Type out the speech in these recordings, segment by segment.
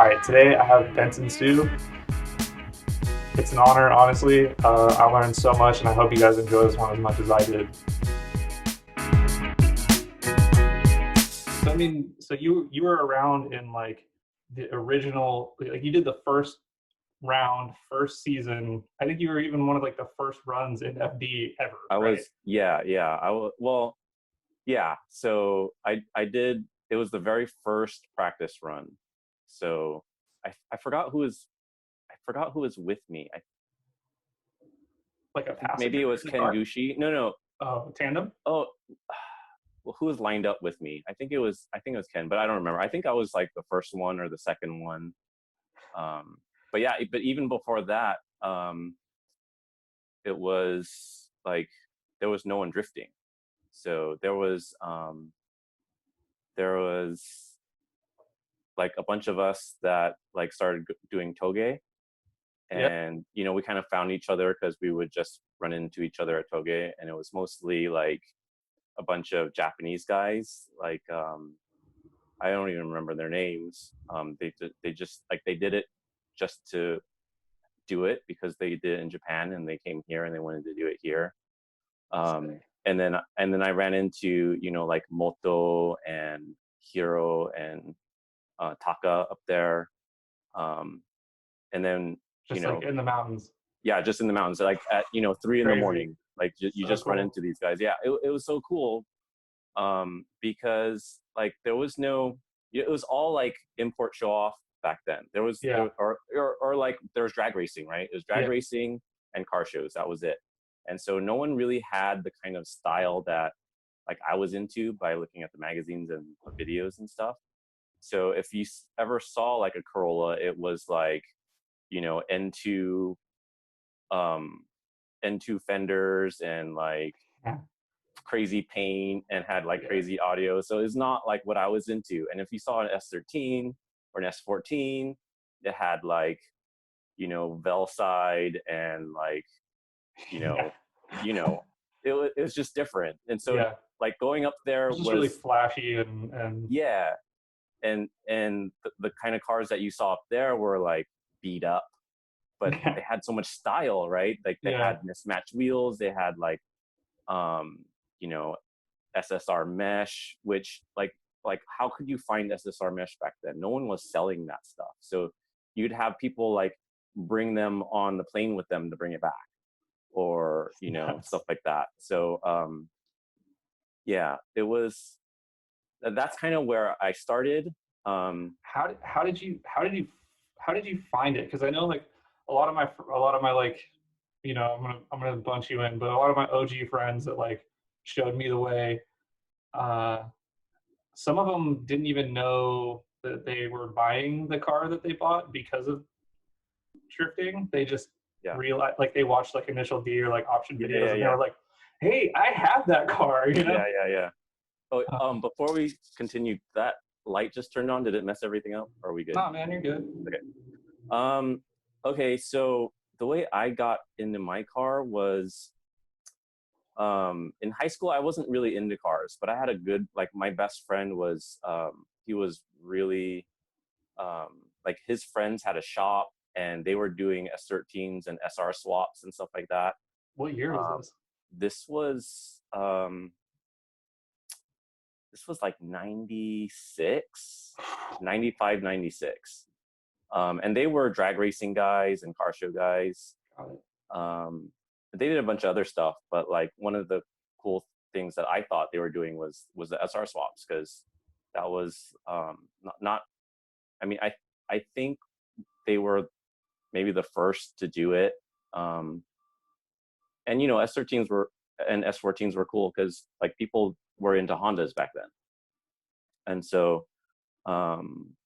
All right, today I have Benson Hsu. It's an honor, honestly. I learned so much, and I hope you guys enjoy this one as much as I did. So, I mean, so you were around in like the original, like you did the first round, first season. I think you were even one of like the first runs in FD ever, I right? was, yeah. Well, yeah. So I did. It was the very first practice run. So I forgot who was with me. I Like a think maybe it passenger was in the Ken car. Gushi. No. Oh, tandem. Oh, well, who was lined up with me? I think it was Ken, but I don't remember. I think I was like the first one or the second one. Um, but yeah, but even before that, it was like there was no one drifting. So there was like a bunch of us that like started doing toge, Yep. and we kind of found each other because we would just run into each other at toge, and it was mostly like a bunch of Japanese guys, like I don't even remember their names. They just like they did it just to do it because they did it in Japan and they came here and they wanted to do it here. And then I ran into like Moto and Hiro and Taka up there. Um, and then, you Just like know, in the mountains. yeah, just in the mountains, like at 3 in the morning, Crazy. like you So just run cool. into these guys. Yeah, it was so cool, because like there was no, it was all like import show off back then. There was Yeah. there or like there was drag racing, right? It was drag Yeah. racing and car shows. That was it. And so no one really had the kind of style that like I was into by looking at the magazines and the videos and stuff. So if you ever saw like a Corolla, it was like N2 um N2 fenders and like Yeah. crazy paint and had like Yeah. crazy audio. So it's not like what I was into. And if you saw an S13 or an S14, it had like Velside and like you Yeah. know you know it was just different. And so Yeah. like going up there It's just really was, flashy and yeah. And the kind of cars that you saw up there were like beat up, but yeah. they had so much style, right? Like they Yeah. had mismatched wheels, they had like um you know SSR mesh, which like how could you find SSR mesh back then? No one was selling that stuff. So you'd have people like bring them on the plane with them to bring it back, or Nuts. stuff like that. So yeah, it was, that's kind of where I started. um How did you find it? Because I know like a lot of my like I'm gonna bunch you in, but a lot of my OG friends that like showed me the way. Uh, some of them didn't even know that they were buying the car that they bought because of drifting. They just yeah realized like they watched like initial D or like option yeah videos yeah and they yeah were like, "Hey, I have that car." yeah. Oh, Um, before we continue, that light just turned on. Did it mess everything up? Or are we good? nah, man, you're good. Okay. Um, okay, so the way I got into my car was, in high school I wasn't really into cars, but I had a good, like my best friend was, he was really, like his friends had a shop and they were doing S13s and SR swaps and stuff like that. What year was Um, this? this was like 96, 95, 96. And they were drag racing guys and car show guys. Got it. Um, they did a bunch of other stuff, but like one of the cool things that I thought they were doing was the SR swaps, because that was, not I mean, I think they were maybe the first to do it. Um, and S13s were and S14s were cool because like people were into Hondas back then, and so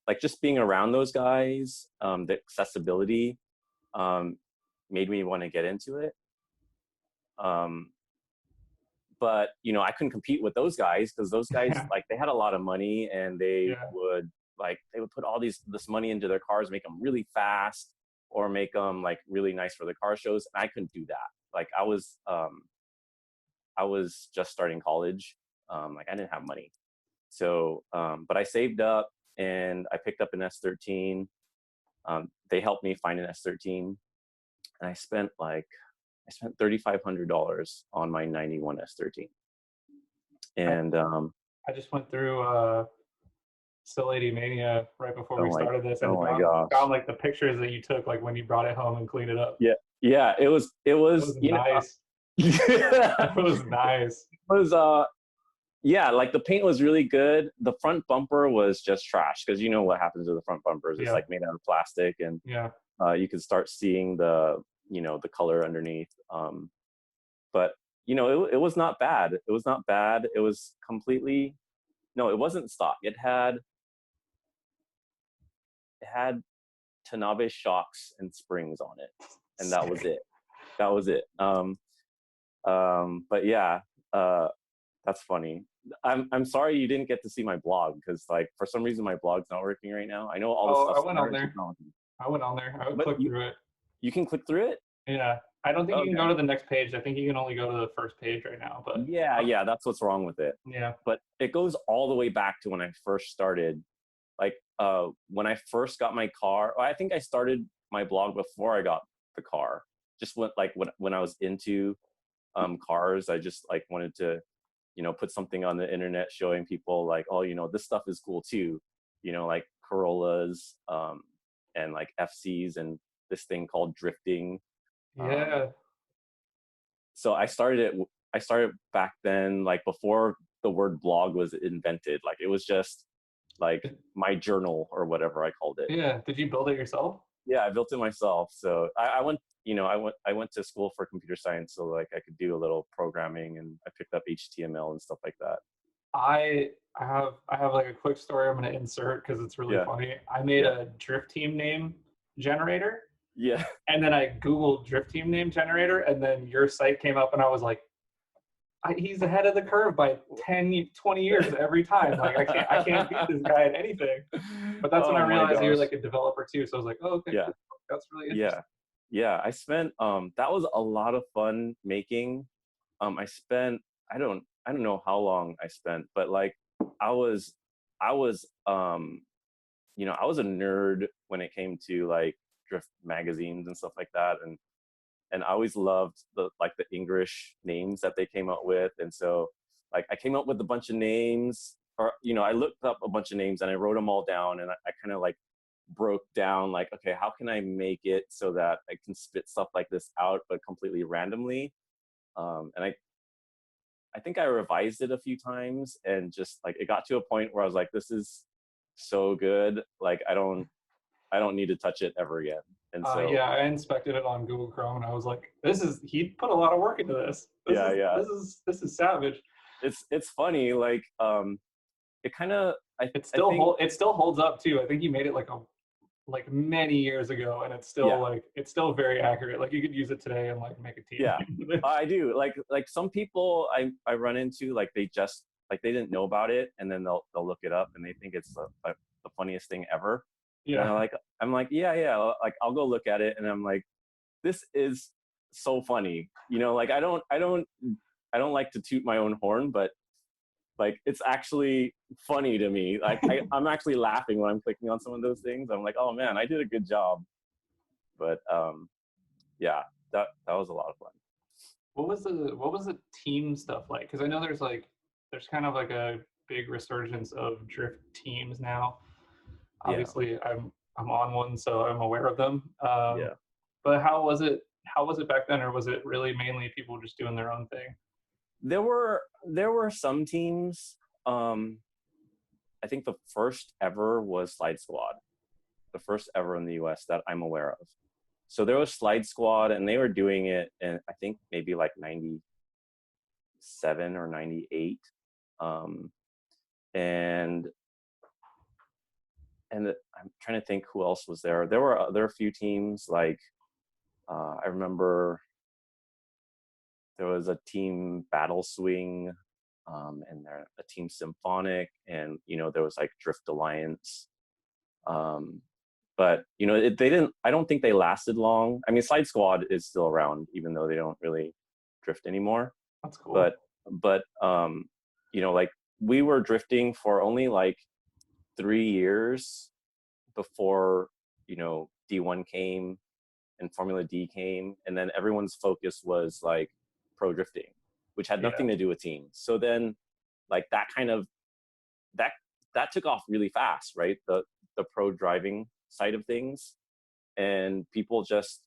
like just being around those guys, the accessibility, um, made me want to get into it. Um, but I couldn't compete with those guys because those guys, Yeah. like, they had a lot of money and they Yeah. would put all this money into their cars, make them really fast or make them like really nice for the car shows, and I couldn't do that. Like I was just starting college, like I didn't have money. So but I saved up and I picked up an S13. They helped me find an S13, and I spent $3,500 on my 91 S13. I, And I just went through Still Lady Mania right before we oh my started this, and oh my found gosh. like the pictures that you took like when you brought it home and cleaned it up. Yeah, yeah, it It was was you know nice. it It was nice. was yeah, like the paint was really good. The front bumper was just trash because you know what happens to the front bumpers. It's Yeah, like made out of plastic, and yeah. you can start seeing the color underneath. But it was not bad. It was not bad. It was completely no, it wasn't stock. It had Tanabe shocks and springs on it, and that was Sick. it. That was it. But yeah, uh, that's funny. I'm sorry you didn't get to see my blog because like for some reason my blog's not working right now. I know all the Oh, I stuff's went there on and there. technology, I went on there. I would but click through it. you can click through it. Yeah. I don't think you can Okay. go to the next page. I think you can only go to the first page right now. But Yeah, yeah, that's what's wrong with it. yeah. But it goes all the way back to when I first started. Like when I first got my car, I think I started my blog before I got the car. Just when I was into cars, I just like wanted to put something on the internet showing people like, oh, this stuff is cool too, like Corollas, and like FCs and this thing called drifting. Um, Yeah. so I started back then, like before the word blog was invented. Like it was just like my journal or whatever I called it. Yeah. Did you build it yourself? Yeah, I built it myself. So I went, I went to school for computer science, so like I could do a little programming, and I picked up HTML and stuff like that. I have like a quick story I'm gonna insert because it's really Yeah, funny. I made yeah, a drift team name generator, yeah. and then I Googled drift team name generator, and then your site came up, and I was like, he's ahead of the curve by 10, 20 years every time. Like I can't beat this guy at anything. But that's when I Oh my realized you're gosh. like a developer too. So I was like, oh, okay, Yeah, cool. That's really yeah, interesting. yeah. I spent that was a lot of fun making. I spent I don't know how long I spent, but like I was I was I was a nerd when it came to like drift magazines and stuff like that, and I always loved the English names that they came up with. And so like I came up with a bunch of names, or I looked up a bunch of names and I wrote them all down, and I kind of like broke down like, okay, how can I make it so that I can spit stuff like this out but completely randomly. And I think I revised it a few times, and just like it got to a point where I was like, this is so good, like I don't need to touch it ever again. And so Yeah, I inspected it on Google Chrome, and I was like, he put a lot of work into this. This yeah, is yeah, this is this is savage. it's funny, like it kind of I think It still holds up too. I think he made it like many years ago, and yeah, it's still very accurate. Like you could use it today and like make a team yeah, name with it. I do. Like some people I run into, like they just like they didn't know about it, and then they'll look it up and they think it's the funniest thing ever. And Yeah. I'm like, yeah, yeah, like I'll go look at it, and I'm like, this is so funny. Like I don't like to toot my own horn, but like it's actually funny to me. Like I'm actually laughing when I'm clicking on some of those things. I'm like, oh man, I did a good job. But yeah, that was a lot of fun. What was the team stuff like? Because I know there's kind of like a big resurgence of drift teams now. Yeah, Obviously, I'm on one, so I'm aware of them. yeah. But how was it back then, or was it really mainly people just doing their own thing? There were some teams. I think the first ever was Slide Squad, the first ever in the US that I'm aware of. So there was Slide Squad, and they were doing it in I think maybe like 97 or 98. Um, and I'm trying to think who else was there. There were a few teams like I remember there was a team Battle Swing, and there a team Symphonic, and there was like Drift Alliance. Um, but they didn't. I don't think they lasted long. I mean, Slide Squad is still around, even though they don't really drift anymore. That's cool. But like we were drifting for only like 3 years before D1 came and Formula D came, and then everyone's focus was like pro drifting, which had Yeah. nothing to do with teams. So then like that kind of that that took off really fast, right? The pro driving side of things, and people just,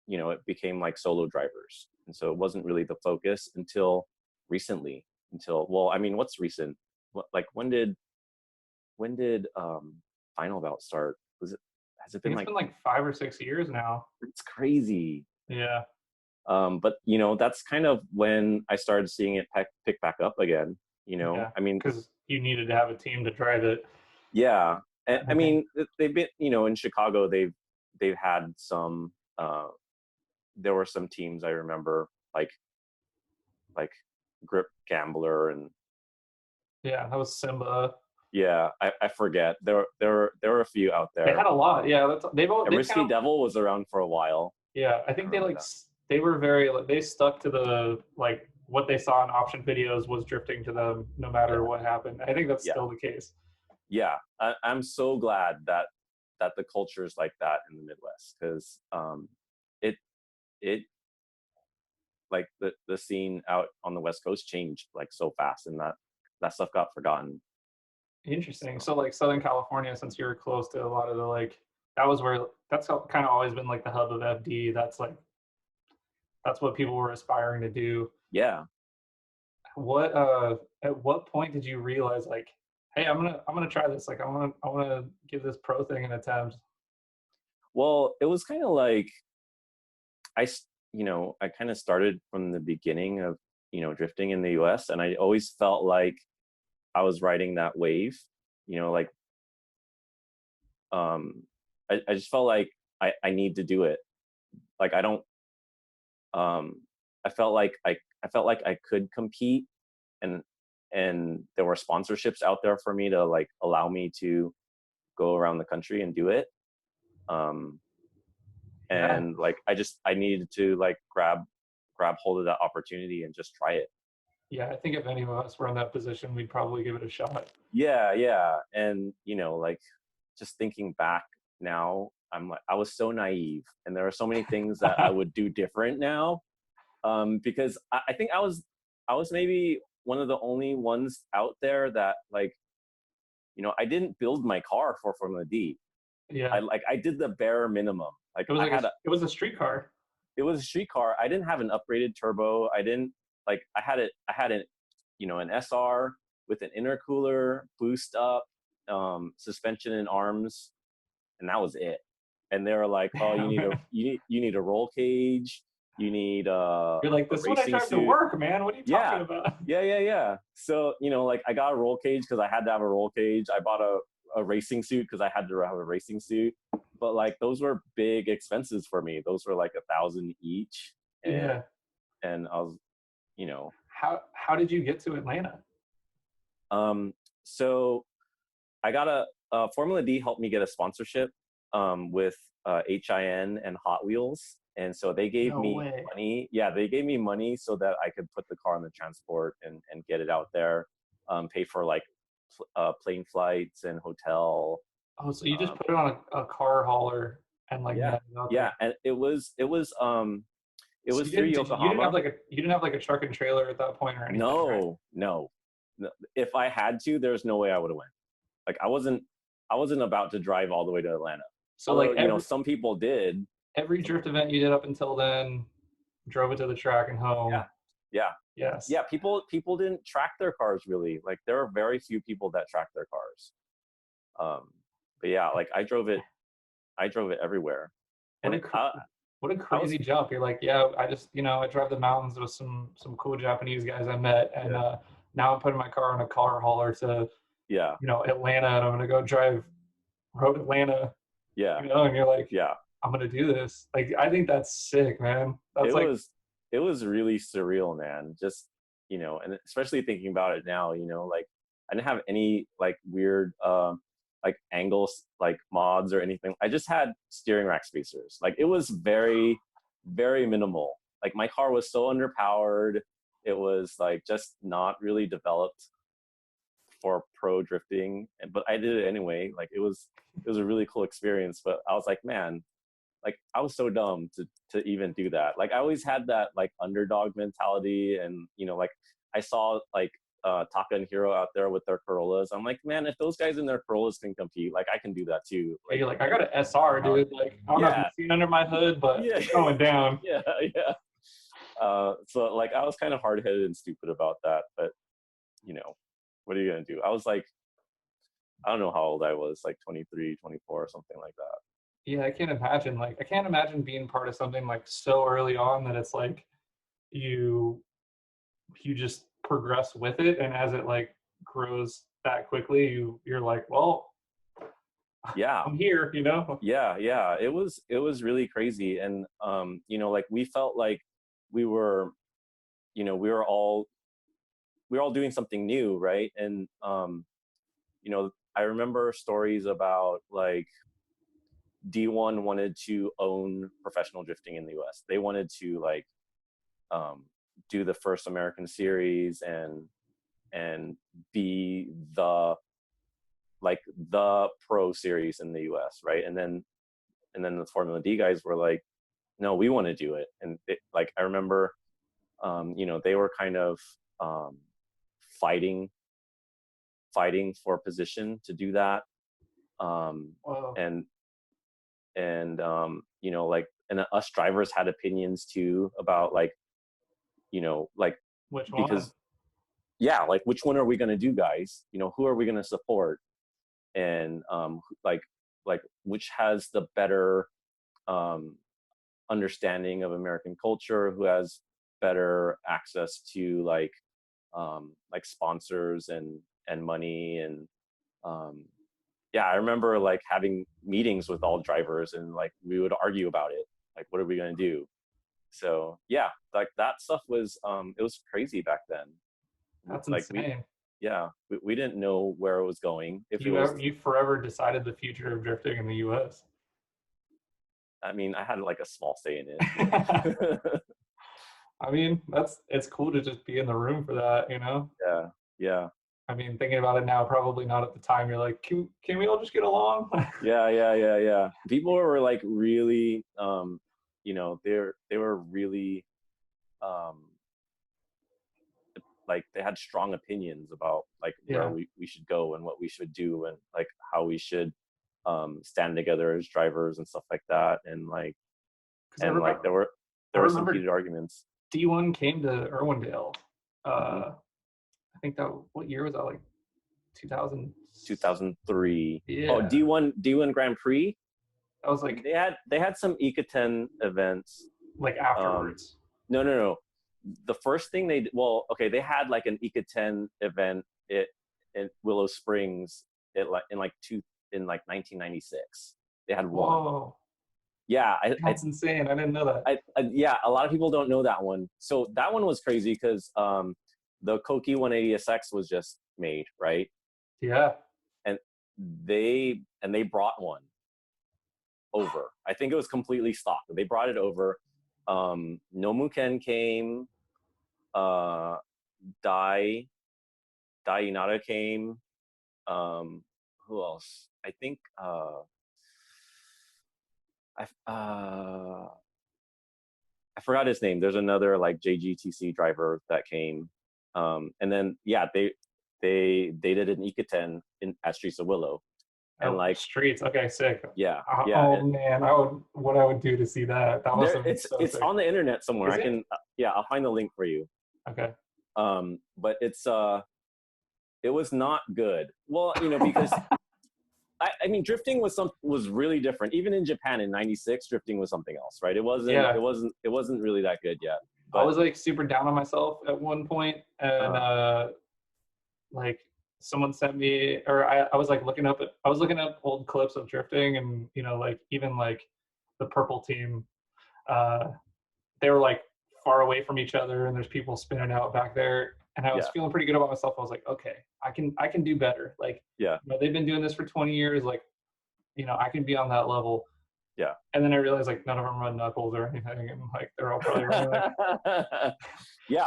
it became like solo drivers, and so it wasn't really the focus until recently. Until, well, I mean, what's recent? Like when did Final Bout start? Has it I been think it's like, been like 5 or 6 years now. it's crazy. Yeah. But that's kind of when I started seeing it pick back up again. Yeah. I mean, Because you needed to have a team to drive it. yeah, and And I I think, mean, they've been, in Chicago, they've had some. There were some teams I remember, like Grip Gambler, and yeah, that was Simba. yeah, I forget. There were a few out They there. had a lot. Yeah. And They've kind Risky of, Devil was around for a while. yeah, I I think remember that. they were very, like, they stuck to the, like, what they saw in option videos was drifting to them no matter Yeah, what happened. I think that's yeah, still the case. yeah. I'm so glad that the culture is like that in the Midwest, because it it like the scene out on the West Coast changed like so fast, and that stuff got forgotten. Interesting. So So like Southern California, since you were close to a lot of the, like, that was where that's kind of always been like the hub of FD. That's what people were aspiring to do. yeah. What at what point did you realize, like, hey, I'm gonna try this. Like, I wanna give this pro thing an attempt. Well, it was kind of like I kind of started from the beginning of drifting in the U.S., and I always felt like I was riding that wave. Like I just felt like I need to do it. Like I don't I felt like I could compete, and there were sponsorships out there for me to like allow me to go around the country and do it. Um, Yeah, and like I needed to like grab hold of that opportunity and just try it. yeah. I think if any of us were in that position, we'd probably give it a shot. Yeah, yeah. And like just thinking back now, I'm like, I was so naive, and there are so many things that I would do different now. Because I think I was maybe one of the only ones out there that like, I didn't build my car for Formula D. Yeah, I did the bare minimum. Like it was a street car. it was a street car. I didn't have an upgraded turbo. I didn't like I had an an SR with an intercooler, boost up, suspension and arms, and that was it. And they were like, "Oh, Damn, man. you need a roll cage, you need You're like, a this is what I racing drive to suit." work, man. What are you talking Yeah, about? yeah, yeah, yeah. So like I got a roll cage because I had to have a roll cage. I bought a racing suit because I had to have a racing suit. But like those were big expenses for me. Those were like 1,000 each, and Yeah. I was, you know, How did you get to Atlanta? so I got Formula D helped me get a sponsorship with HIN and Hot Wheels, and so they gave No me way. money. Yeah, they gave me money so that I could put the car on the transport and get it out there, pay for like plane flights and hotel. Oh, so you just Um, put it on a car hauler and like yeah, net it out yeah, there. and it So was through you didn't have Yokohama. like a truck and trailer at that point or anything, right? No, no, no. If I had to, there's no way I would have went. Like I wasn't about to drive all the way to Atlanta. So like Although, some people did. every Some drift people, event you did up until then, drove it to the track and home. yeah, yeah, Yes. yeah. People didn't track their cars really. Like there are very few people that track their cars. But yeah, like I drove it everywhere, What and a what a I was crazy jump. You're like, yeah, I just, I drive the mountains with some cool Japanese guys I met, and yeah, now I'm putting my car on a car hauler to, yeah, Atlanta, and I'm gonna go drive road Atlanta, yeah, and you're like, yeah. I'm gonna do this. Like, I think that's sick, man. It That's like, was it was really surreal, man. Just and especially thinking about it now, like I didn't have any like weird like angles like mods or anything. I just had steering rack spacers. Like it was very, very minimal. Like my car was so underpowered. It was like just not really developed for pro drifting, but I did it anyway. Like it was a really cool experience. But I was like, man, like I was so dumb to even do that. Like I always had that like underdog mentality, and like I saw like Taka and Hiro out there with their Corollas. I'm like, man, if those guys in their Corollas can compete, like I can do that too. Like, you're like, I got an SR, dude. Like I don't have a machine under my hood, but yeah, it's going down. yeah. So like I was kind of hard headed and stupid about that, but what are you gonna do? I was like, I don't know how old I was, like 23, 24, or something like that. Yeah, I can't imagine. Like, I can't imagine being part of something like so early on that it's like you just progress with it, and as it like grows that quickly, you're like, well, Yeah, I'm here, yeah. It was really crazy, and like we felt like we were, we were all doing something new, right? And I remember stories about like D1 wanted to own professional drifting in the US. They wanted to like do the first American series and be the pro series in the US, right? And then the Formula D guys were like, no, we want to do it. And like I remember they were kind of fighting for position to do that. Wow. Like, and us drivers had opinions too about like Which one? because like which one are we going to do, guys? Who are we going to support? And like which has the better understanding of American culture, who has better access to like sponsors and money. And I remember like having meetings with all drivers, and like we would argue about it, like what are we going to do? So yeah, like that stuff was it was crazy back then. That's like insane. we didn't know where it was going. If you forever decided the future of drifting in the US. I mean, I had like a small say in it. I mean, it's cool to just be in the room for that, Yeah. I mean, thinking about it now, probably not at the time. You're like, can we all just get along? Yeah. People were like really, they were really, like they had strong opinions about like where we should go and what we should do, and like how we should stand together as drivers and stuff like that. And like, like there were some heated arguments. D1 came to Irwindale. I think what year was that? Like 2003. Yeah. Oh, D1 Grand Prix. That was like they had some ECA-10 events like afterwards. No. The first thing they had like an ECA-10 event in Willow Springs in 1996. They had one. Whoa. Yeah, that's insane. I didn't know that. A lot of people don't know that one. So that one was crazy because the Koki 180SX was just made, right? Yeah. And they brought one over. I think it was completely stock. They brought it over. Nomuken came. Dai Inada came. Who else? I think I forgot his name. There's another like JGTC driver that came. And then they did an ECA-10 at Streets of Willow. And like Streets, okay, sick. Yeah. Oh man, what I would do to see that. That was it's on the internet somewhere. Is it? I'll find the link for you. Okay. But it was not good. Well, because I mean, drifting was really different. Even in Japan in '96, drifting was something else, right? It wasn't really that good yet. But I was like super down on myself at one point, and like someone sent me, or I was like looking up old clips of drifting, and like even like the purple team, they were like far away from each other, and there's people spinning out back there, and I was feeling pretty good about myself. I was like, okay, I can do better. Like, they've been doing this for 20 years. Like, I can be on that level. Yeah. And then I realized like none of them run knuckles or anything, and like they're all probably running like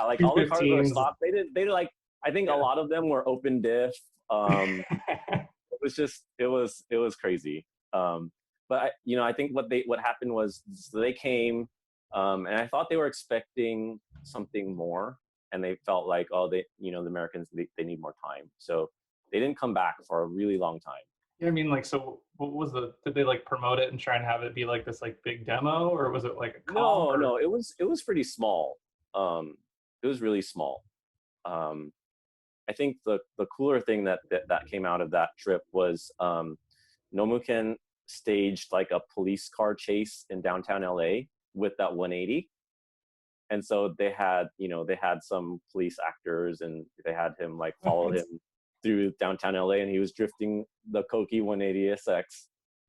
like all the cars were stock. They did like, I think a lot of them were open diff. It was just it was crazy. But I think what happened was, so they came, and I thought they were expecting something more, and they felt like, oh, the Americans, they need more time, so they didn't come back for a really long time. Yeah, I mean, like, so what was did they like promote it and try and have it be like this like big demo, or was it like a comp No, or? no, it was pretty small. It was really small. Um, I think the cooler thing that came out of that trip was, Nomuken staged like a police car chase in downtown LA with that 180. And so they had some police actors, and they had him like follow him through downtown LA, and he was drifting the Koki 180SX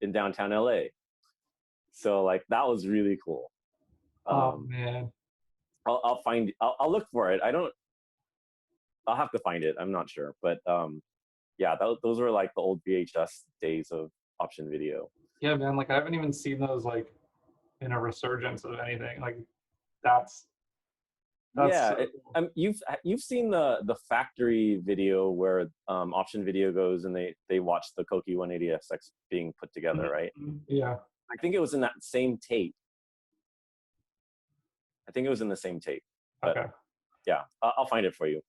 in downtown LA. So like that was really cool. Oh Um, man. I'll look for it. I'll have to find it. I'm not sure, but yeah, those were like the old VHS days of option video. Yeah, man. Like I haven't even seen those like in a resurgence of anything. Like that's Yeah, so cool. you've seen the factory video where, option video goes and they watch the Koki 180SX being put together, right? Mhm. Yeah. I think it was in that same tape. I think it was in the same tape, but Okay. yeah, I'll find it for you.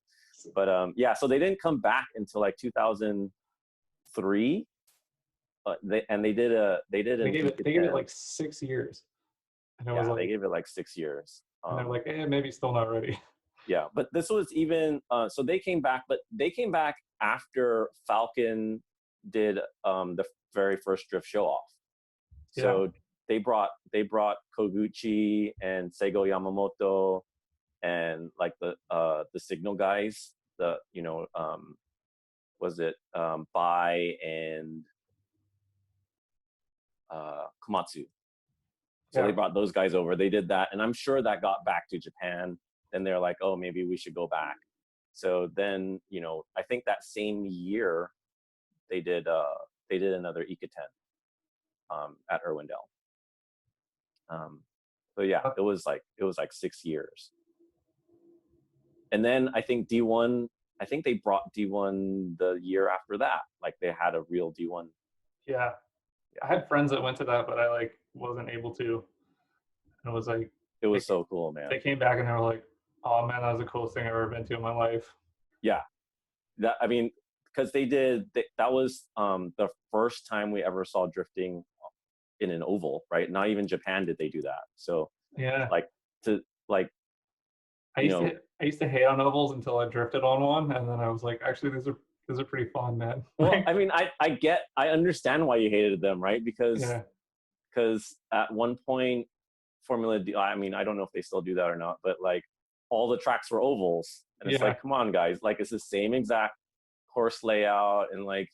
But yeah, so they didn't come back until like 2003. They did They an gave it. ECA They gave it 10. like 6 years, and it was Yeah, they like, gave it like 6 years. and they're like, maybe still not ready. Yeah, but this was even, so they came back, but they came back after Falcon did, the very first drift show off. Yeah. So they brought Koguchi and Seigo Yamamoto, and like the Signal guys, was it, Bai and Komatsu. So they Yeah. brought those guys over. They did that, and I'm sure that got back to Japan. Then they're like, oh, maybe we should go back. So then, I think that same year they did another ECA 10, at Irwindale. So yeah, it was like 6 years. And then I think D1, I think they brought D1 the year after that. Like they had a real D1. Yeah. I Yeah, had friends that went to that, but I like wasn't able to. And it was like it they was so cool, man. they came back and they were like, "Oh man, that was the coolest thing I've ever been to in my life." Yeah, I mean, because that was, the first time we ever saw drifting in an oval, right? Not even Japan did they do that. So Yeah. like, to like, I you used know to I used to hate on ovals until I drifted on one, and then I was like, actually, these are pretty fun, man. well, Like, I mean, I understand why you hated them, right? Because yeah, at one point, Formula D, I mean, I don't know if they still do that or not, but like all the tracks were ovals, and it's yeah. like, come on, guys, like it's the same exact course layout, and like,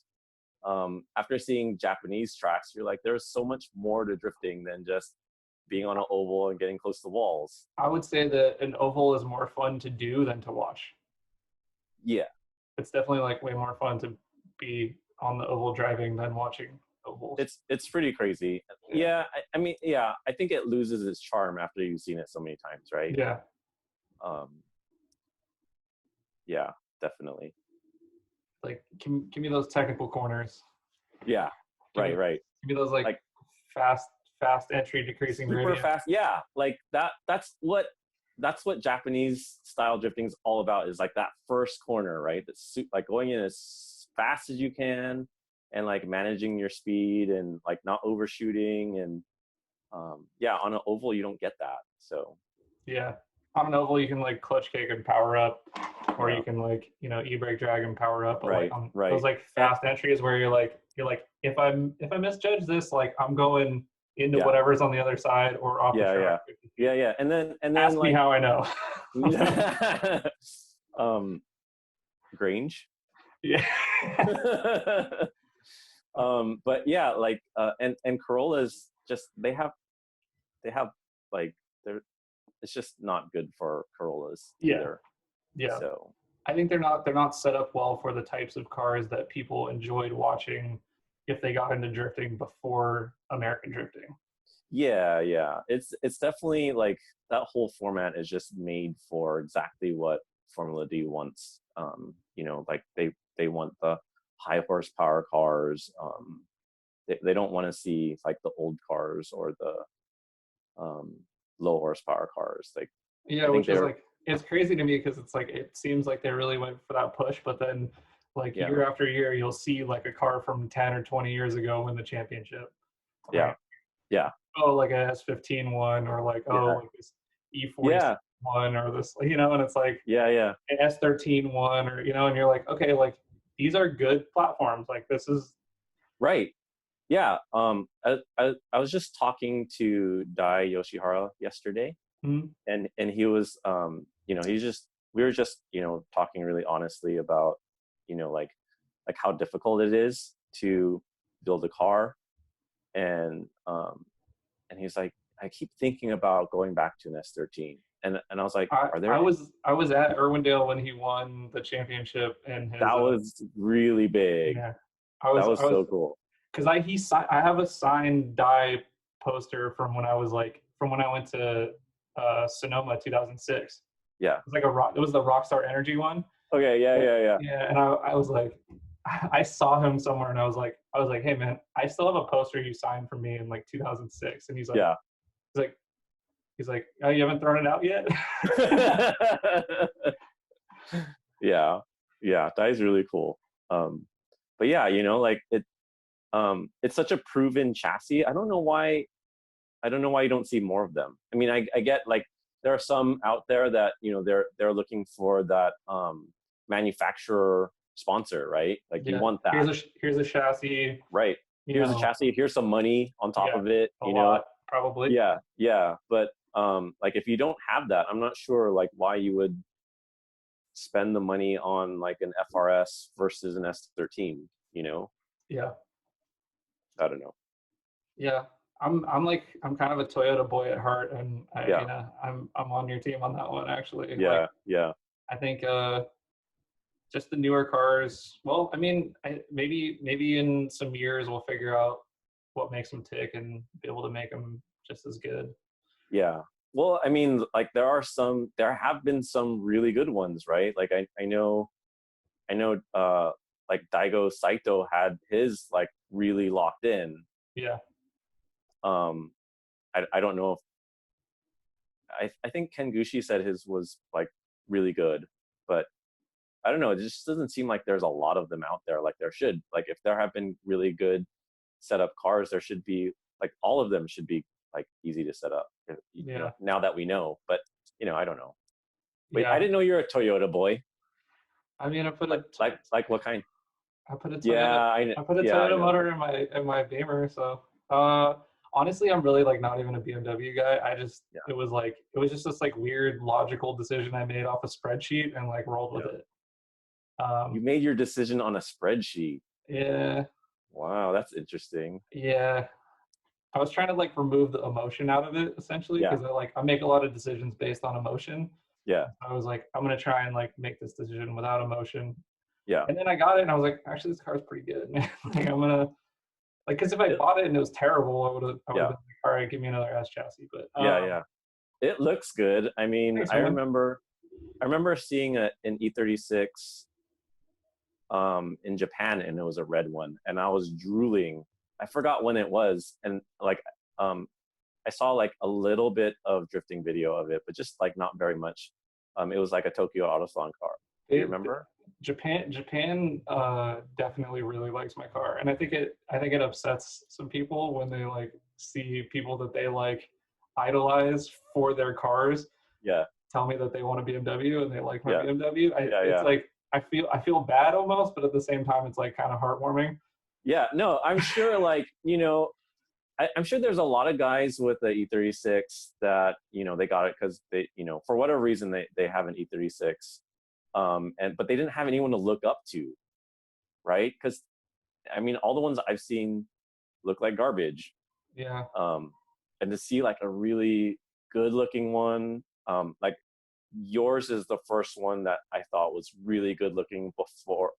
after seeing Japanese tracks, you're like, there's so much more to drifting than just being on an oval and getting close to walls. I would say that an oval is more fun to do than to watch. Yeah, It's definitely like way more fun to be on the oval driving than watching ovals. it's pretty crazy. Yeah, Yeah, I mean, yeah, I think it loses its charm after you've seen it so many times, right? yeah. Um, yeah, definitely. Like, give me those technical corners. Yeah, Give me right, right. give me those like Like fast fast entry decreasing super gradient. fast. Yeah, like that. That's what Japanese style drifting is all about. Is like that first corner, right? That's like going in as fast as you can, and like managing your speed, and like not overshooting. And yeah, on an oval you don't get that. So Yeah. On an oval, you can like clutch kick and power up, or yeah, you can like e-brake drag and power up. But like right, on those right. like And fast entries where you're like if I misjudge this, like I'm going into yeah, whatever's on the other side or off the yeah, track yeah, 50 yeah, feet. yeah. And then Ask me like, how I know. um, Grange. Yeah. But yeah, like, and Corollas just, they have like, they're it's just not good for Corollas Yeah. either. Yeah. So I think they're not set up well for the types of cars that people enjoyed watching if they got into drifting before American drifting. yeah, yeah, it's definitely like that whole format is just made for exactly what Formula D wants. Like they want high horsepower cars. They don't want to see like the old cars or the low horsepower cars. Like Yeah, I think which is they're like it's crazy to me because it's like it seems like they really went for that push, but then like yeah, year after year you'll see like a car from 10 or 20 years ago win the championship. yeah, Right. yeah, Oh, like a S15 one or like oh yeah, like this E46 yeah, one or this and it's like yeah, yeah. an S13 one or and you're like okay like these are good platforms like this is Right. Yeah. I was just talking to Dai Yoshihara yesterday, mm, and he was he's just we were just talking really honestly about like how difficult it is to build a car, and he's like, I keep thinking about going back to an S13, and I was like, I are I there? was I was at Irwindale when he won the championship and his That was really big. yeah That I was was so cool. because I have a signed die poster from when I was like from when I went to Sonoma 2006. Yeah. It was like a rock. It was the Rockstar Energy one. Okay. Yeah. Yeah. Yeah. Yeah, and I was like, I saw him somewhere, and I was like, hey man, I still have a poster you signed for me in like 2006, and Yeah. he's like, oh, you haven't thrown it out yet. Yeah, yeah, that is really cool. But yeah, like it's such a proven chassis. I don't know why you don't see more of them. I mean, I get like there are some out there that they're looking for that manufacturer sponsor, right? Like you Yeah, want that, here's a chassis. right? You Here's a know, chassis, here's some money on top yeah, of it, a lot probably. yeah, yeah. But like if you don't have that, I'm not sure like why you would spend the money on like an FRS versus an S13, Yeah, I don't know. yeah. I'm kind of a Toyota boy at heart, and Yeah, I'm on your team on that one actually. Like yeah, yeah, I think just the newer cars. Well, I mean, maybe in some years we'll figure out what makes them tick and be able to make them just as good. yeah. Well, I mean, like there have been some really good ones, right? Like I know, like Daigo Saito had his like really locked in. Yeah, Um, I don't know if I think Ken Gushi said his was like really good, but I don't know. It just doesn't seem like there's a lot of them out there like there should. Like if there have been really good setup cars, there should be like all of them should be like easy to set up. yeah, Now that we know, but I don't know. Wait, I yeah. didn't know you're a Toyota boy. I mean, Like what kind? I put a Toyota Yeah, yeah, I know. motor in my Beamer. So honestly, I'm really like not even a BMW guy. Yeah, it was just this like weird logical decision I made off a spreadsheet and like rolled with yeah. it. You Um, made your decision on a spreadsheet. yeah, Wow, that's interesting. yeah. I was trying to like remove the emotion out of it essentially Yeah, because I make a lot of decisions based on emotion. yeah, I was like, I'm gonna try and like make this decision without emotion. yeah, And then I got it and I was like, actually this car's pretty good, man. Like I'm gonna like because if I it, bought it and it was terrible, I would have yeah, been like, all right, give me another S chassis. But yeah, yeah. It looks good. I mean, thanks, man. I remember seeing an E36 in Japan, and it was a red one, and I was drooling. I forgot when it was, and like um I saw like a little bit of drifting video of it, but just like not very much. It was like a Tokyo Autosalon car. Do you It, remember? Japan definitely really likes my car, and I think it upsets some people when they like see people that they like idolize for their cars Yeah, tell me that they want a BMW and they like my yeah, BMW. yeah, It's yeah, like I feel bad almost, but at the same time, it's like kind of heartwarming. yeah. No, I'm sure. Like I'm sure there's a lot of guys with the E36 that they got it because they for whatever reason they have an E36, but they didn't have anyone to look up to, right? Because I mean, all the ones I've seen look like garbage. Yeah, And to see like a really good looking one, like yours is the first one that I thought was really good looking before,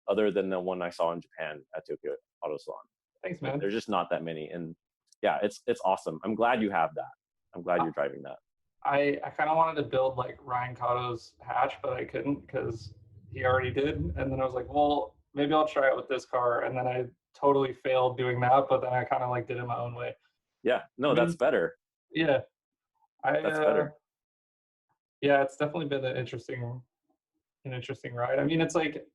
other than the one I saw in Japan at Tokyo Auto Salon. thanks, Like man. there's just not that many. And yeah, it's awesome. I'm glad you have that. I'm glad you're driving that. I kind of wanted to build like Ryan Cotto's hatch, but I couldn't because he already did. And then I was like, well, maybe I'll try it with this car. And then I totally failed doing that, but then I kind of like did it my own way. Yeah, I no, that's mean, better. yeah, I That's better. yeah, it's definitely been an interesting ride. I mean, it's like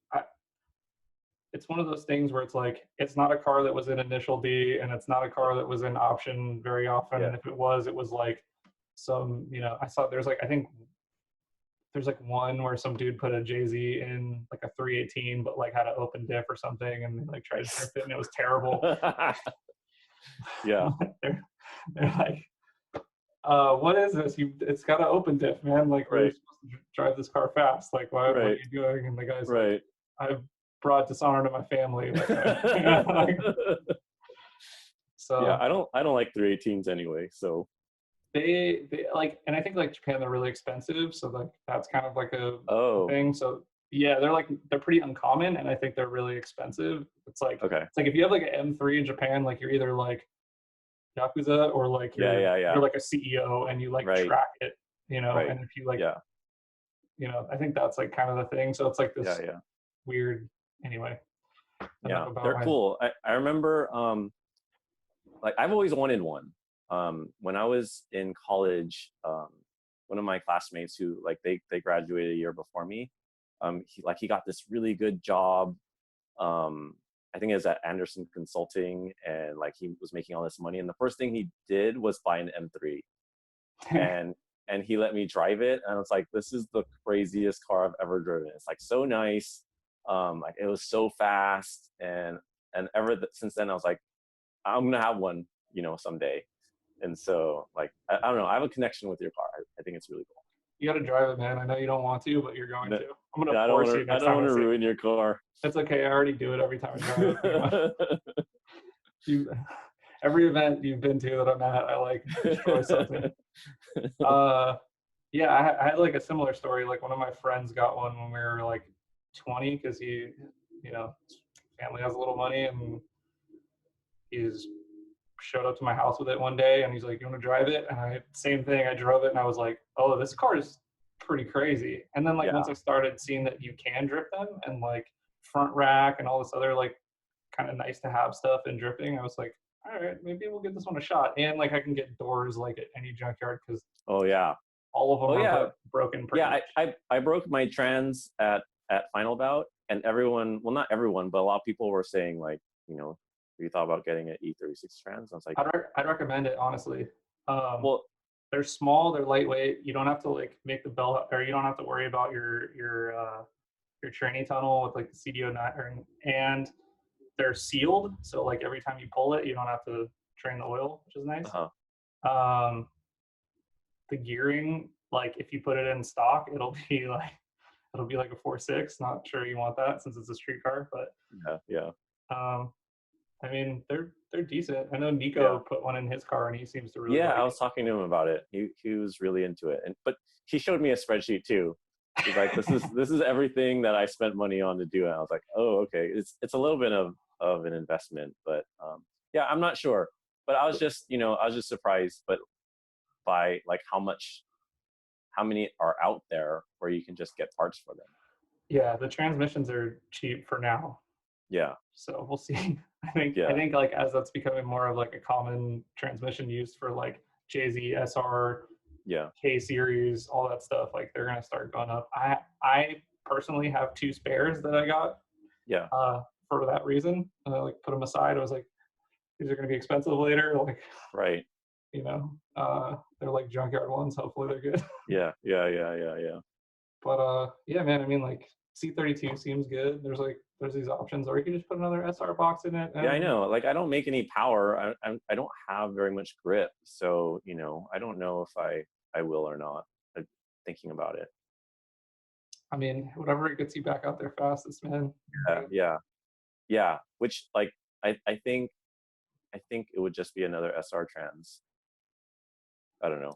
it's one of those things where it's like it's not a car that was in initial D, and it's not a car that was in option very often. Yeah. And if it was like some, I saw there's like I think there's like one where some dude put a Jay-Z in like a 318, but like had an open diff or something, and they like tried to drift it, and it was terrible. Yeah. they're like, what is this? It's got an open diff, man. Like we're Right. supposed to drive this car fast. Like what are Right. you doing? And the guy's like, Right. I've brought dishonor to my family. Like, like, Yeah, so I don't like 318s anyway. So they like, and I think like Japan, they're really expensive. So like that's kind of like a oh, thing. So yeah, they're pretty uncommon, and I think they're really expensive. okay. It's like if you have like an M3 in Japan, like you're either like Yakuza or like Yeah. you're like a CEO and you like Right. track it, Right. and if you like, Yeah. I think that's like kind of the thing. So it's like this Yeah. weird, anyway, enough Yeah. about They're my, cool. I remember like I've always wanted one. When I was in college, one of my classmates who like they graduated a year before me, he got this really good job. I think it was at Anderson Consulting, and like he was making all this money. And the first thing he did was buy an M3, and he let me drive it, and I was like, this is the craziest car I've ever driven. It's like so nice, like it was so fast, and since then I was like, I'm gonna have one, someday. And so like I don't know, I have a connection with your car. I think it's really cool. you got to drive it, man. I know you don't want to, but you're going No, to. I'm going no, to force you I next don't time want I to see it. ruin your car. It's okay. I already do it every time I drive it. You, every event you've been to that I'm at, I like destroy something. Yeah, I had like a similar story. Like one of my friends got one when we were like 20, because his family has a little money, and he's showed up to my house with it one day, and he's like, "You want to drive it?" And same thing. I drove it, and I was like, "Oh, this car is pretty crazy." And then like Yeah. once I started seeing that you can drift them, and like front rack and all this other like kind of nice to have stuff in drifting, I was like, all right, maybe we'll give this one a shot. And like I can get doors like at any junkyard, because Oh yeah. all of them Oh are yeah. broken pretty Yeah. much. I broke my trans at Final Bout, and everyone, well, not everyone, but a lot of people were saying like, you thought about getting an E36 trans? I was like, I'd recommend it, honestly. well, They're small, they're lightweight. You don't have to like make the bell, or you don't have to worry about your tranny tunnel with like the CDO9, and they're sealed. So like every time you pull it, you don't have to drain the oil, which is nice. uh-huh. Um, the gearing, like if you put it in stock, it'll be like a 4.6. Not sure you want that since it's a street car, but Yeah. um, I mean they're decent. I know Yeah. Nico put one in his car, and he seems to really Yeah, like I it. was talking to him about it. He was really into it, but he showed me a spreadsheet too. He's like, this is everything that I spent money on to do, and I was like, oh, okay. It's a little bit of an investment, but yeah, I'm not sure. But I was just surprised, but by like how many are out there where you can just get parts for them. Yeah, the transmissions are cheap for now, Yeah. so we'll see. I Yeah. think like as that's becoming more of like a common transmission used for like JZ, SR, Yeah. K series, all that stuff, like they're gonna start going up. I personally have two spares that I got Yeah. for that reason. And I like put them aside. I was like, these are gonna be expensive later. Like, Right. they're like junkyard ones. Hopefully they're good. Yeah. But yeah, man. I mean, like C32 seems good. There's these options, or you can just put another SR box in it. Yeah, I know. Like, I don't make any power. I don't have very much grip, so I don't know if I will or not. I'm thinking about it. I mean, whatever gets you back out there fastest, man. Yeah. Which like I think it would just be another SR trans. I don't know.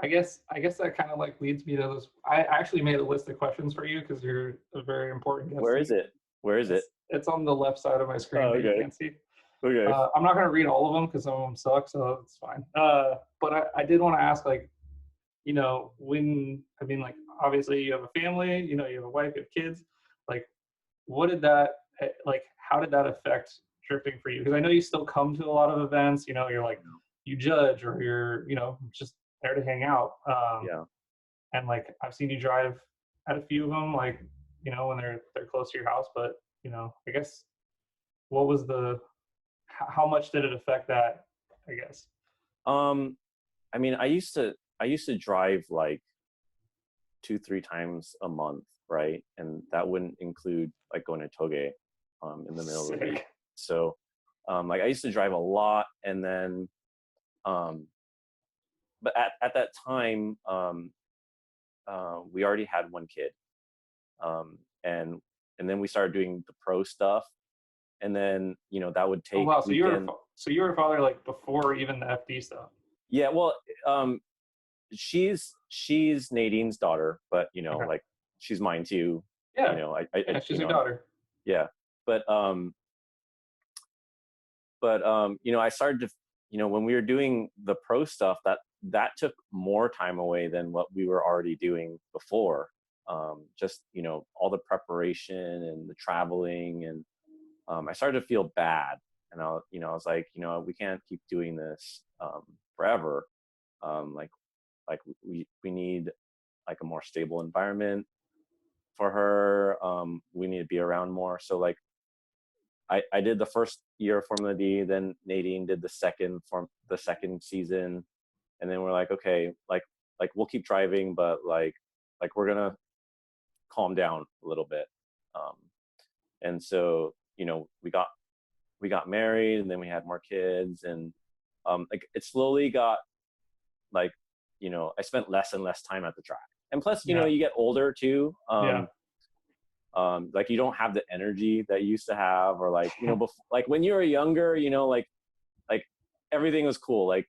I guess that kind of like leads me to this. I actually made a list of questions for you because you're a very important guest. Where is it? Where is it? It's on the left side of my screen. Oh, That you okay. can't see. Okay. I'm not going to read all of them because some of them suck, so it's fine. But I did want to ask, like, like, obviously you have a family, you have a wife, you have kids. Like, what did that like how did that affect drifting for you? Because I know you still come to a lot of events. You know, you're like you judge or you're just there to hang out. Yeah. And like I've seen you drive at a few of them, like when they're close to your house. But I guess what was how much did it affect that? I guess. Um, I mean, I used to drive like 2-3 times a month, right? And that wouldn't include like going to Toge in the middle of the week. Sick. So like I used to drive a lot, and then um, but at that time we already had one kid, um, and and then we started doing the pro stuff, and then that would Oh take wow, weekend. so you were a father like before even the FD stuff. Yeah, well, she's Nadine's daughter, but Okay. like she's mine too. Yeah. I Yeah, she's your daughter. yeah, but I started to, when we were doing the pro stuff, that took more time away than what we were already doing before. Just all the preparation and the traveling, and I started to feel bad, and I was like, we can't keep doing this forever. Like we need like a more stable environment for her. We need to be around more. So like I did the first year of Formula D, then Nadine did the second season, and then we're like, okay, like we'll keep driving, but like we're gonna calm down a little bit. Um, and so we got married, and then we had more kids, and like it slowly got like I spent less and less time at the track, and plus Yeah. you get older too. Yeah. Like you don't have the energy that you used to have, or like before, like when you were younger, like everything was cool. Like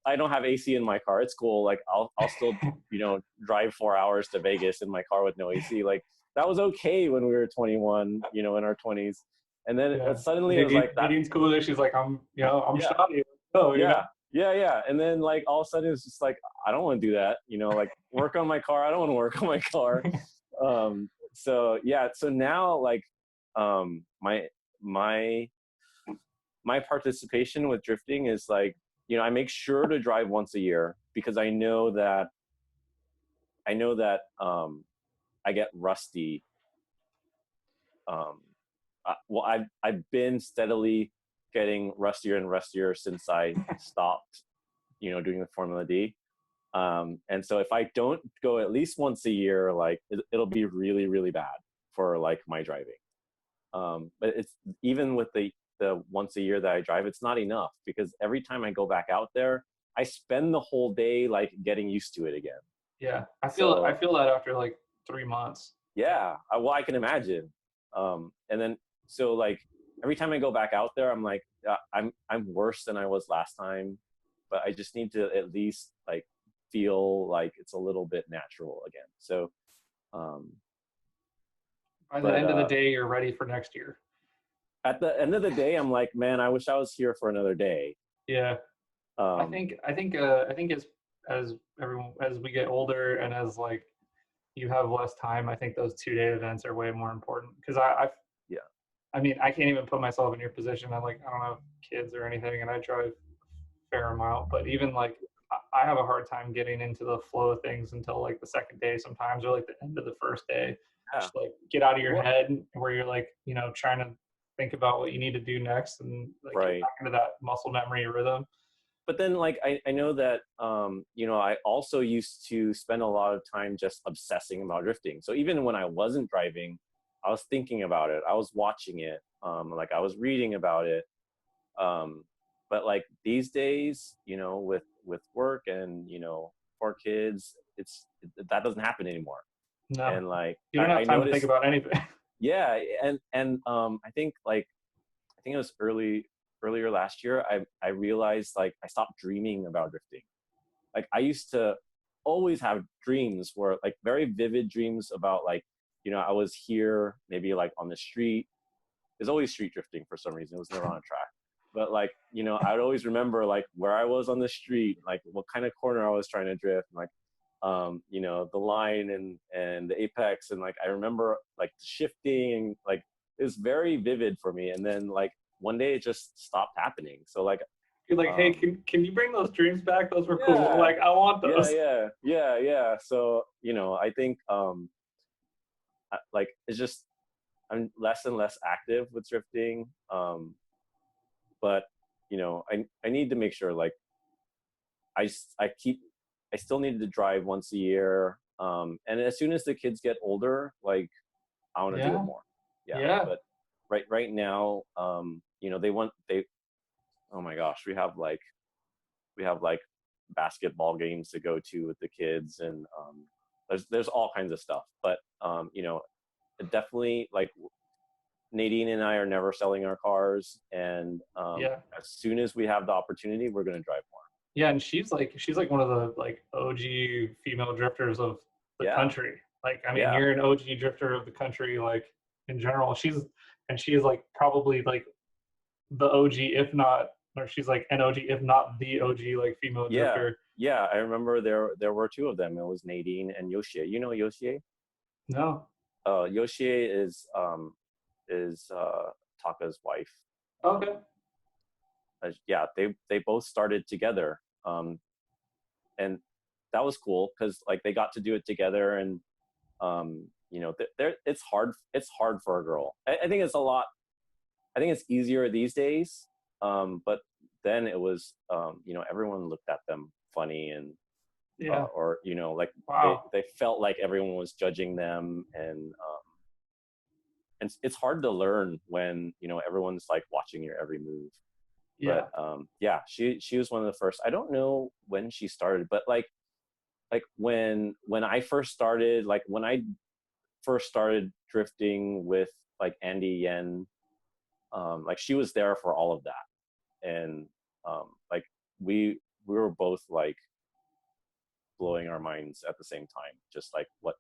I don't have AC in my car, it's cool. Like I'll still drive 4 hours to Vegas in my car with no AC. Like that was okay when we were 21, in our 20s. And then Yeah. suddenly it was like that. Nadine's cool. She's like, I'm Yeah, shoddy. Oh, yeah. And then like all of a sudden it's just like, I don't want to do that. Like work on my car. I don't want to work on my car. So yeah. So now like my my participation with drifting is like, I make sure to drive once a year, because I know that I get rusty. Well, I've been steadily getting rustier and rustier since I stopped, doing the Formula D. And so if I don't go at least once a year, like it'll be really, really bad for like my driving. But it's even with the once a year that I drive, it's not enough, because every time I go back out there, I spend the whole day like getting used to it again. Yeah. I So feel that after like 3 months. yeah, well, I can imagine. And then so like every time I go back out there, I'm like, I'm worse than I was last time, but I just need to at least like feel like it's a little bit natural again. So, um, By the but end of the day, you're ready for next year. at the end of the day, I'm like, man, I wish I was here for another day. Yeah. Um, I think as we get older and as like you have less time, I think those 2 day events are way more important because yeah, I mean, I can't even put myself in your position. I don't have kids or anything, and I drive a fair amount. But even like, I have a hard time getting into the flow of things until like the second day sometimes, or like the end of the first day. yeah. Just like get out of your Well, head where you're like, trying to think about what you need to do next and like get right. back into that muscle memory rhythm. But then like I know that I also used to spend a lot of time just obsessing about drifting. So even when I wasn't driving, I was thinking about it, I was watching it, like I was reading about it. But like these days, with work and 4 kids, that doesn't happen anymore. No, And like you don't have I time to think noticed, about anything. yeah. And I think it was earlier last year, I realized like I stopped dreaming about drifting. Like I used to always have dreams where like very vivid dreams about like, I was here maybe like on the street. There's always street drifting for some reason. It was never on a track. But like, I would always remember like where I was on the street, like what kind of corner I was trying to drift, and like the line and the apex, and like I remember like shifting and like is very vivid for me. And then like one day it just stopped happening. So like, You're like, hey, can you bring those dreams back? Those were cool. yeah, Like, I want those. yeah. So, I think, like it's just, I'm less and less active with drifting. But I need to make sure like I still need to drive once a year. And as soon as the kids get older, like I want to do it more. Yeah. But right now, oh my gosh, we have like basketball games to go to with the kids, and there's all kinds of stuff. But definitely like Nadine and I are never selling our cars, and as soon as we have the opportunity, we're going to drive more. Yeah, and she's like one of the like OG female drifters of the country. Like, I mean, you're an OG drifter of the country, like in general. She is like probably like the OG, if not, or she's like an OG, if not the OG, like female drifter. Yeah, I remember there were two of them. It was Nadine and Yoshie. You know Yoshie? No. Yoshie is Taka's wife. Okay. Yeah, they both started together, and that was cool because like they got to do it together, and it's hard for a girl. I think it's a lot. I think it's easier these days, but then it was everyone looked at them funny, and or like they felt like everyone was judging them, and it's hard to learn when everyone's like watching your every move. But she was one of the first. I don't know when she started, but like when I first started, like when I first started drifting with like Andy Yen, like she was there for all of that, and like we were both like blowing our minds at the same time, just like what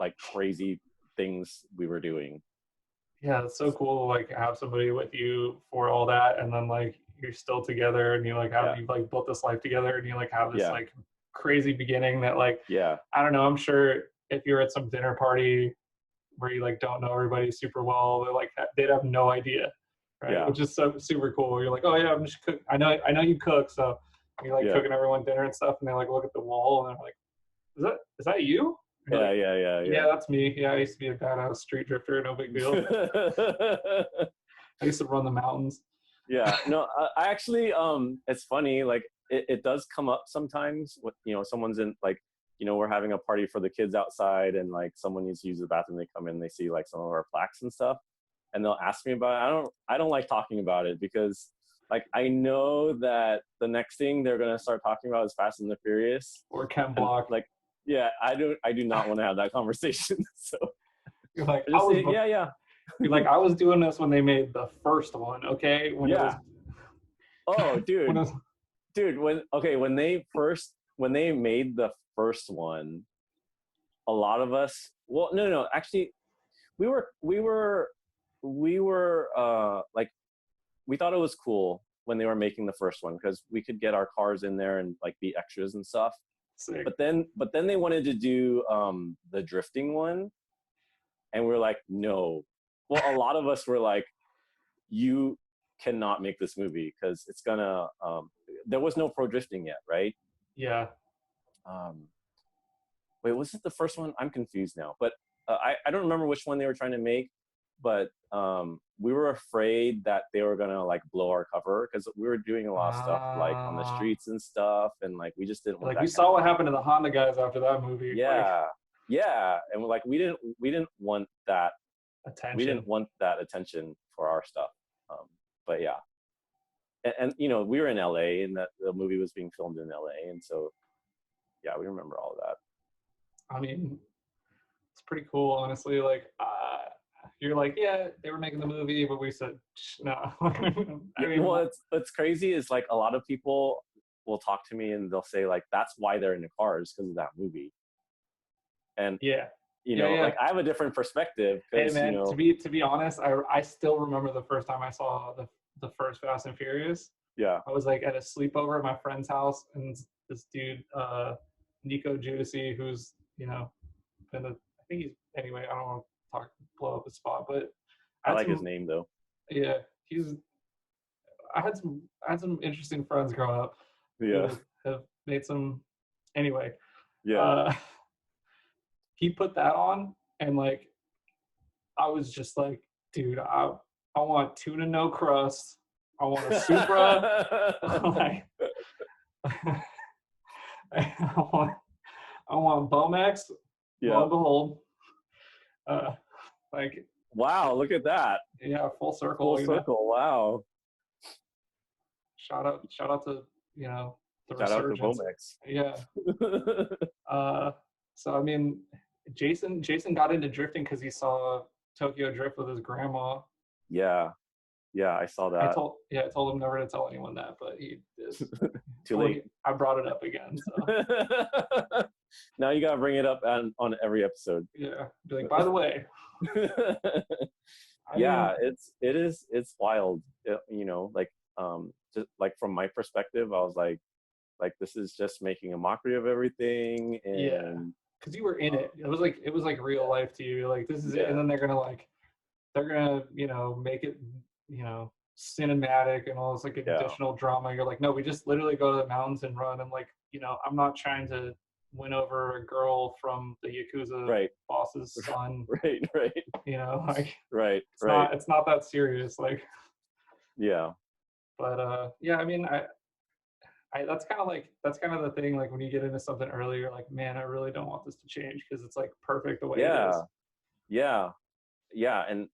like crazy things we were doing. Yeah, it's so cool to like have somebody with you for all that, and then like you're still together, and you like you've like built this life together, and you like have this like crazy beginning that like I don't know, I'm sure if you're at some dinner party where you like don't know everybody super well, they're like they'd have no idea, right? Which is so super cool. You're like, oh yeah, I'm just cook. I know you cook, so you're like cooking everyone dinner and stuff, and they like look at the wall and they're like, is that you? Yeah, that's me. Yeah, I used to be a badass street drifter. No big deal. I used to run the mountains. Yeah, no, I actually, it's funny. Like it does come up sometimes with, someone's in like, we're having a party for the kids outside, and like someone needs to use the bathroom. They come in, they see like some of our plaques and stuff, and they'll ask me about it. I don't like talking about it because like I know that the next thing they're gonna start talking about is Fast and the Furious or Chem Block. Like, yeah, I do not want to have that conversation. So you're like, yeah. You're like, I was doing this when they made the first one, okay? When when they made the first one, a lot of us, well, no, actually, we were like, we thought it was cool when they were making the first one because we could get our cars in there and like be extras and stuff. Sick. But then they wanted to do the drifting one, and we're like, no. Well, a lot of us were like, you cannot make this movie because it's gonna there was no pro drifting yet, right? Yeah. Wait, was it the first one? I'm confused now, but I don't remember which one they were trying to make, but we were afraid that they were gonna like blow our cover because we were doing a lot of stuff like on the streets and stuff, and like we just didn't want like we saw what happened to the Honda guys after that movie. And like we didn't want that attention. We didn't want that attention for our stuff. But yeah, and we were in LA, and that the movie was being filmed in LA, and so yeah, we remember all of that. I mean, it's pretty cool, honestly. Like, you're like, yeah, they were making the movie, but we said no. I mean, what's crazy is like a lot of people will talk to me and they'll say like that's why they're in the cars because of that movie. And like I have a different perspective. Hey man, to be honest, I still remember the first time I saw the first Fast and Furious. Yeah. I was like at a sleepover at my friend's house, and this dude, Nico Giudice, who's I think he's, anyway, I don't want to blow up the spot, but I I had like his some, name though. yeah, he's, I had some interesting friends growing up Yeah. who have made some, anyway, Yeah. uh, he put that on and like, I was just like, dude, I want tuna no crust. I want a Supra. Like, I want Bomex. Lo Yeah. and behold, uh, like, Wow, look at that. yeah, full Full circle. You know, circle. Wow. shout out to, you know, the Shout out to resurgence. Bomex. Yeah. Uh, so I mean, Jason got into drifting because he saw Tokyo Drift with his grandma. Yeah. Yeah, I saw that. I told him never to tell anyone that, but he did. Too late. I brought it up again. So Now you gotta bring it up on every episode. yeah, be like, by the way, I Yeah, didn't. it's wild. You know, like just like from my perspective, I was like this is just making a mockery of everything, Yeah, and because you were in it. It was like real life to you. Like this is it, yeah, and then they're gonna you know make it you know cinematic and all this like yeah, additional drama. You're like, no, we just literally go to the mountains and run. And like you know, I'm not trying to win over a girl from the Yakuza right, boss's son. right, right, You know, like right, right, it's not that serious. Like, yeah, but yeah, I mean, that's kind of the thing. Like when you get into something early, you're like, man, I really don't want this to change because it's like perfect the way it is. yeah, yeah, yeah, and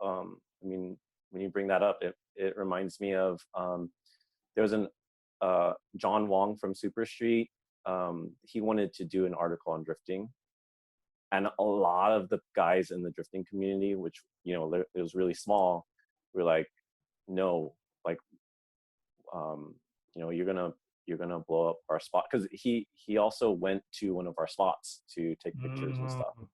I mean, when you bring that up, it reminds me of there was an John Wong from Super Street. He wanted to do an article on drifting, and a lot of the guys in the drifting community, which you know it was really small, were like, no, like you know you're gonna blow up our spot, because he also went to one of our spots to take pictures and stuff, Mm,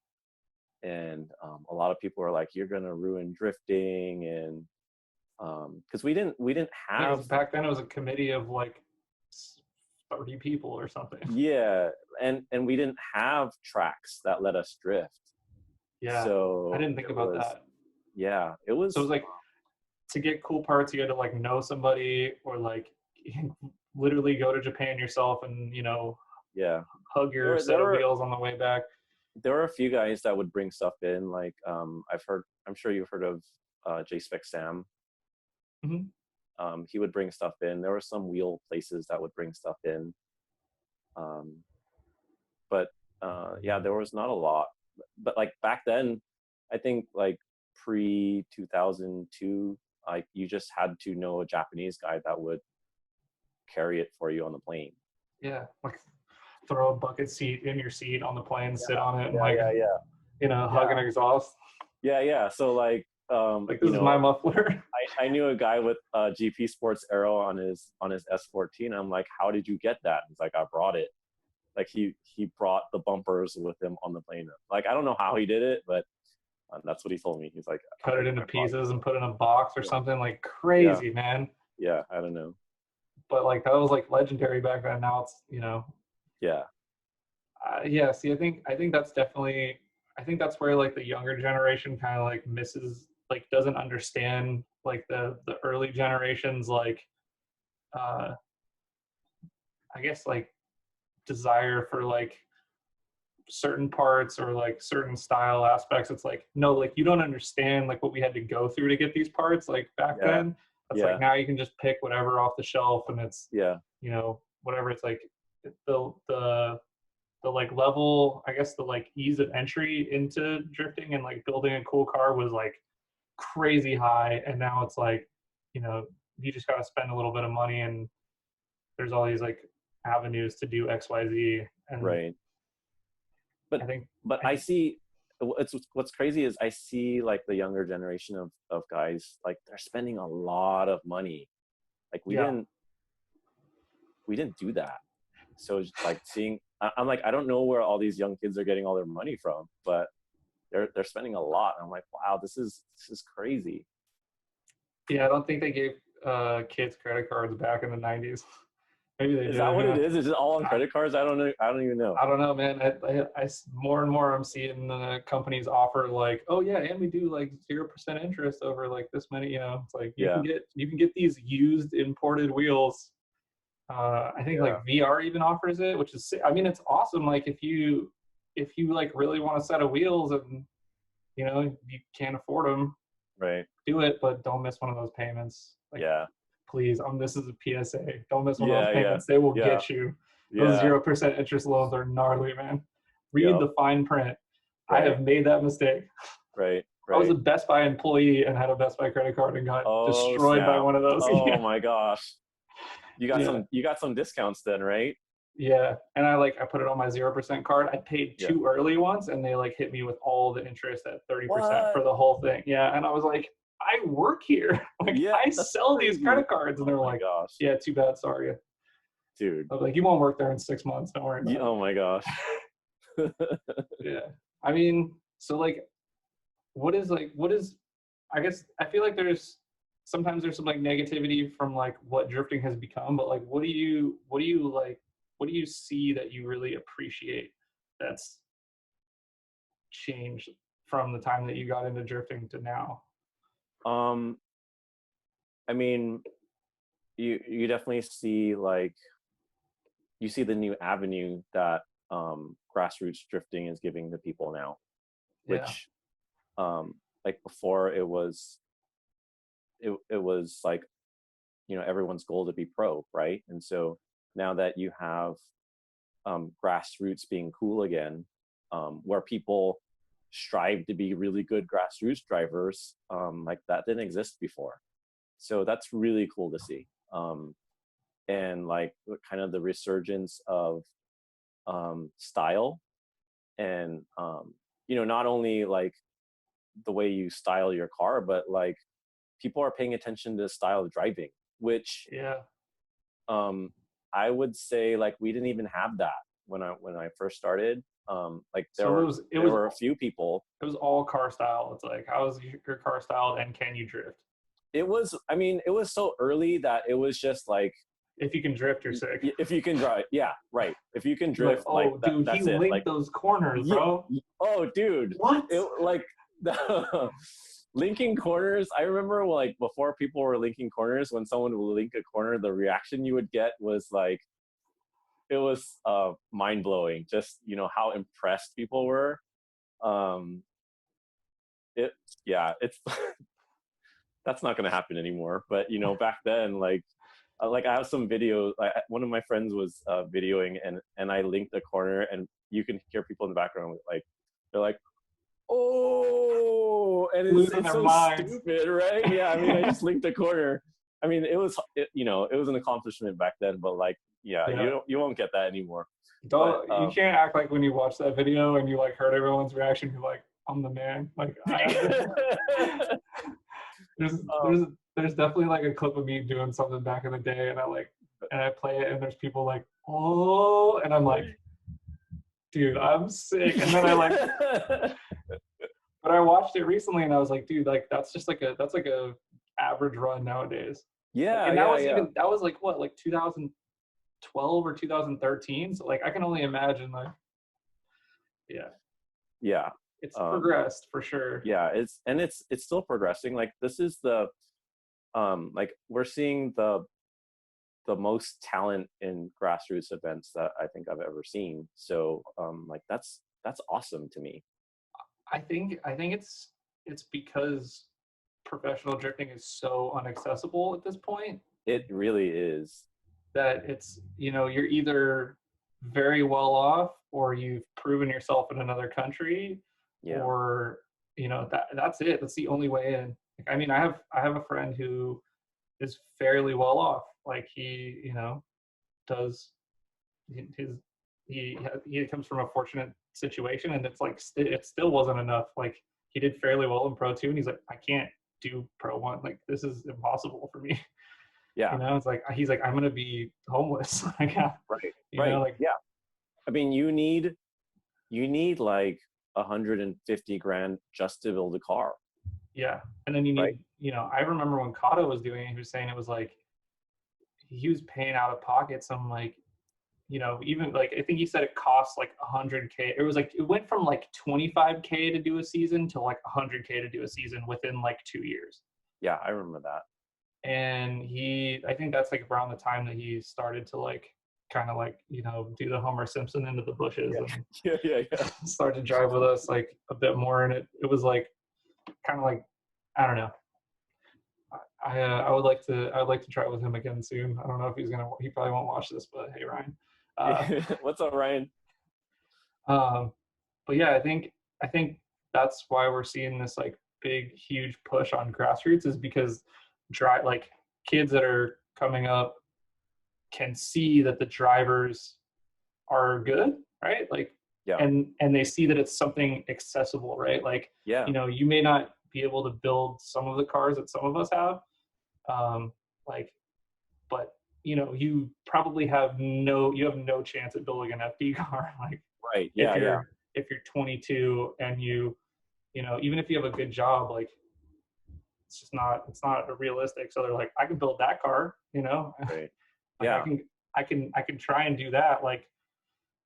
and a lot of people were like, you're gonna ruin drifting, and because we didn't yeah, because have, back then it was a committee of like 30 people or something. yeah, and we didn't have tracks that let us drift, Yeah, I so didn't think it about was, that. yeah, it So it was, was like to get cool parts, you had to like know somebody or like literally go to Japan yourself and you know yeah, hug there your were set there of were wheels on the way back. there were a few guys that would bring stuff in, like I'm sure you've heard of J-Spec Sam. Hmm. He would bring stuff in. There were some wheel places that would bring stuff in, um, but yeah, there was not a lot. But like back then, I think like pre 2002, like you just had to know a Japanese guy that would carry it for you on the plane. Yeah, like throw a bucket seat in your seat on the plane, sit on it, and Yeah, like yeah, yeah, you know yeah, hug an exhaust. yeah, yeah. So like, Like this you is my know, muffler. I knew a guy with a GP Sports Aero on his S14. I'm like, how did you get that? He's like, I brought it. Like he brought the bumpers with him on the plane. Like I don't know how he did it, but that's what he told me. He's like, Cut it into I brought pieces and put it in a box or it. something like Yeah, crazy, man. yeah, I don't know. But like that was like legendary back then. Now it's you know, Yeah, yeah. See, I think that's definitely I think that's where like the younger generation kind of like misses like doesn't understand like the early generations like uh I guess like desire for like certain parts or like certain style aspects. It's like no, like you don't understand like what we had to go through to get these parts like back yeah, then. It's like yeah, now you can just pick whatever off the shelf and it's yeah, you know whatever. It's like the like level, I guess the like ease of entry into drifting and like building a cool car was like crazy high, and now it's like you know you just got to spend a little bit of money and there's all these like avenues to do XYZ. And right. I But think but I I see. It's what's crazy is I see like the younger generation of guys, like they're spending a lot of money. Like yeah we didn't do that. So like seeing, I'm like, I don't know where all these young kids are getting all their money from, but they're spending a lot. I'm like, wow, this is crazy. yeah I don't think they gave kids credit cards back in the 90s. Maybe they Is do. that what it Yeah. is? Is it all on I, credit cards? I don't know. I don't even know. I don't know, man. More and more I'm seeing companies offer like, oh yeah, and we do like 0% interest over like this many. You know, it's like Yeah. you can get these used imported wheels. I think Yeah. like VR even offers it, which is, I mean, it's awesome. Like if you like really want a set of wheels and you know you can't afford them, Right. do it, but don't miss one of those payments. Like, Yeah. please, this is a PSA. Don't miss one of those Yeah. Yeah. payments. They will Yeah. get you. Those Yeah. 0% interest loans are gnarly, man. Read Yep. the fine print. I Right. have made that mistake. Right. I was a Right. Best Buy employee and had a Best Buy credit card and got Oh destroyed by snap. one of those. Oh Yeah. my gosh. Yeah. You got some discounts then, right? Yeah. And I put it on my 0% card. I paid Yeah. too early once and they like hit me with all the interest at 30% What? for the whole thing. Yeah. And I was like, I work here. Like Yeah, I that's sell these crazy. credit cards. And Oh they were my like, gosh. yeah, too bad. Sorry. Dude. I was like, you won't work there in 6 months. Don't worry about Oh my gosh. it. Yeah. I mean, so like, what is, I guess, I feel like sometimes there's some like negativity from like what drifting has become, but like, what do you see that you really appreciate that's changed from the time that you got into drifting to now? um I mean, you definitely see like you see the new avenue that grassroots drifting is giving to people now, Yeah. which like before it was like, you know, everyone's goal to be pro, right? And so now that you have grassroots being cool again, where people strive to be really good grassroots drivers, like that didn't exist before. So that's really cool to see. And like kind of the resurgence of style and you know, not only like the way you style your car, but like people are paying attention to the style of driving, which Yeah. um I would say like we didn't even have that when I first started. Like So there were a few people. it was all car style. It's like, how is your car styled and can you drift? It was, I mean, it was so early that it was just like, If you can drift, you're sick. if you can drive, yeah, right. If you can You're like, drift, like oh, dude, he that's it. linked Like, those corners, bro. oh, dude, What? it like the linking corners. I remember like before people were linking corners, when someone would link a corner, the reaction you would get was like, it was mind blowing. Just, you know, how impressed people were. Um, it, yeah, it's that's not going to happen anymore. But you know, back then, like I have some video. One of my friends was videoing, and I linked a corner, and you can hear people in the background like they're like, "Oh," and Losing it's their so minds. stupid, right? Yeah, I mean, I just linked a corner. I mean, you know, it was an accomplishment back then, but like, yeah, Yeah. you won't get that anymore. But Don't you can't act like when you watch that video and you like heard everyone's reaction, you're like, I'm the man. Like there's um, there's definitely like a clip of me doing something back in the day and I play it and there's people like, oh, and I'm like, dude, I'm sick. And then but I watched it recently and I was like, dude, like that's like a average run nowadays. Like, yeah, and yeah, yeah, that was like what, like 2012 or 2013. So like I can only imagine like, yeah, yeah. it's Um, progressed for sure. yeah, it's still progressing. Like this is the like we're seeing the most talent in grassroots events that I think I've ever seen. So like that's awesome to me. I think it's because professional drifting is so unaccessible at this point It really is. that it's, you know, you're either very well off or you've proven yourself in another country Yeah. or you know that's it. That's the only way in. Like, I mean, I have a friend who is fairly well off. Like he, you know, does his he comes from a fortunate situation and it's like it still wasn't enough. Like he did fairly well in Pro 2 and he's like, I can't do Pro 1. Like this is impossible for me. You Yeah. know, it's like he's like, I'm gonna be homeless. Like, Right. you know, Right. like Yeah. I mean, you need like 150 grand just to build a car, yeah. And then you right? need, you know, I remember when Kato was doing it, he was saying it was like he was paying out of pocket some like, you know, even like I think he said it costs like 100K. It was like it went from like 25K to do a season to like 100K to do a season within like 2 years. Yeah, I remember that. And I think that's like around the time that he started to like kind of like, you know, do the Homer Simpson into the bushes and Yeah. start to drive with us like a bit more. And it was like kind of like, I don't know. I would like to try with him again soon. I don't know if he probably won't watch this, but hey, Ryan. What's up, Ryan? Um, but yeah, I think that's why we're seeing this like big, huge push on grassroots is because like kids that are coming up can see that the drivers are good, right? Like, Yeah. and they see that it's something accessible, right? Like, Yeah. you know, you may not be able to build some of the cars that some of us have, like, but you know, you probably have no chance at building an FD car, like Right. Yeah. if you're 22 and you know, even if you have a good job, like it's not realistic. So they're like, I can build that car, you know, Right. like Yeah. I can try and do that, like,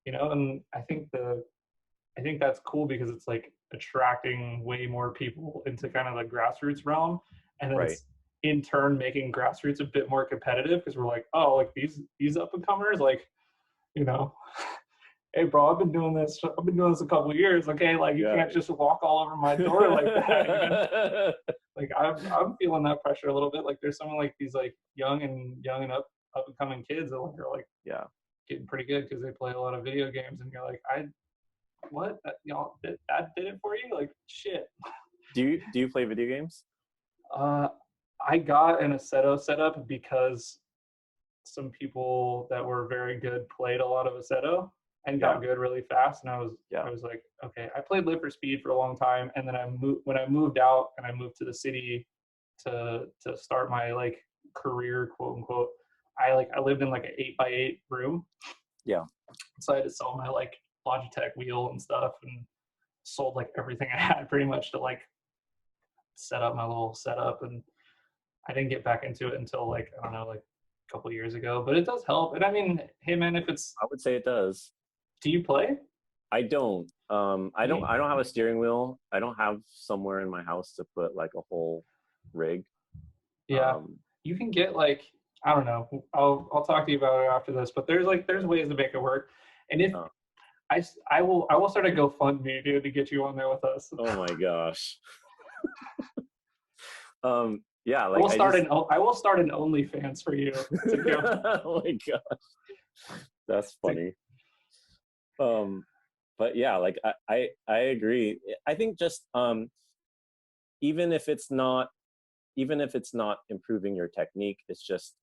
you know, and I think that's cool because it's like attracting way more people into kind of the grassroots realm, and then Right. it's in turn making grassroots a bit more competitive because we're like, oh, like these up and comers, like, you know, hey bro, I've been doing this a couple of years, okay, like you can't just walk all over my door like that, you know? Like I'm feeling that pressure a little bit. Like there's some like these like young and up and coming kids that are like Yeah. getting pretty good because they play a lot of video games, and you're like, what y'all that did it for you, like shit. Do you play video games? I got an Assetto setup because some people that were very good played a lot of Assetto and got good really fast, and I was like, okay. I played Live for Speed for a long time, and then when I moved out and I moved to the city to start my like career, quote unquote, I lived in like an 8x8 room. Yeah. So I had to sell my like Logitech wheel and stuff, and sold like everything I had pretty much to like set up my little setup. And I didn't get back into it until like, I don't know, like a couple years ago, but it does help. And I mean, hey man, if it's, I would say it does. do you play? I don't. I don't have a steering wheel. I don't have somewhere in my house to put like a whole rig. Yeah. You can get like, I don't know. I'll talk to you about it after this, but there's ways to make it work. And if I will start a GoFundMe, dude, to get you on there with us. Oh my gosh. Yeah, like I will start an OnlyFans for you. Oh my gosh, that's funny. But yeah, like I agree. I think just even if it's not improving your technique, it's just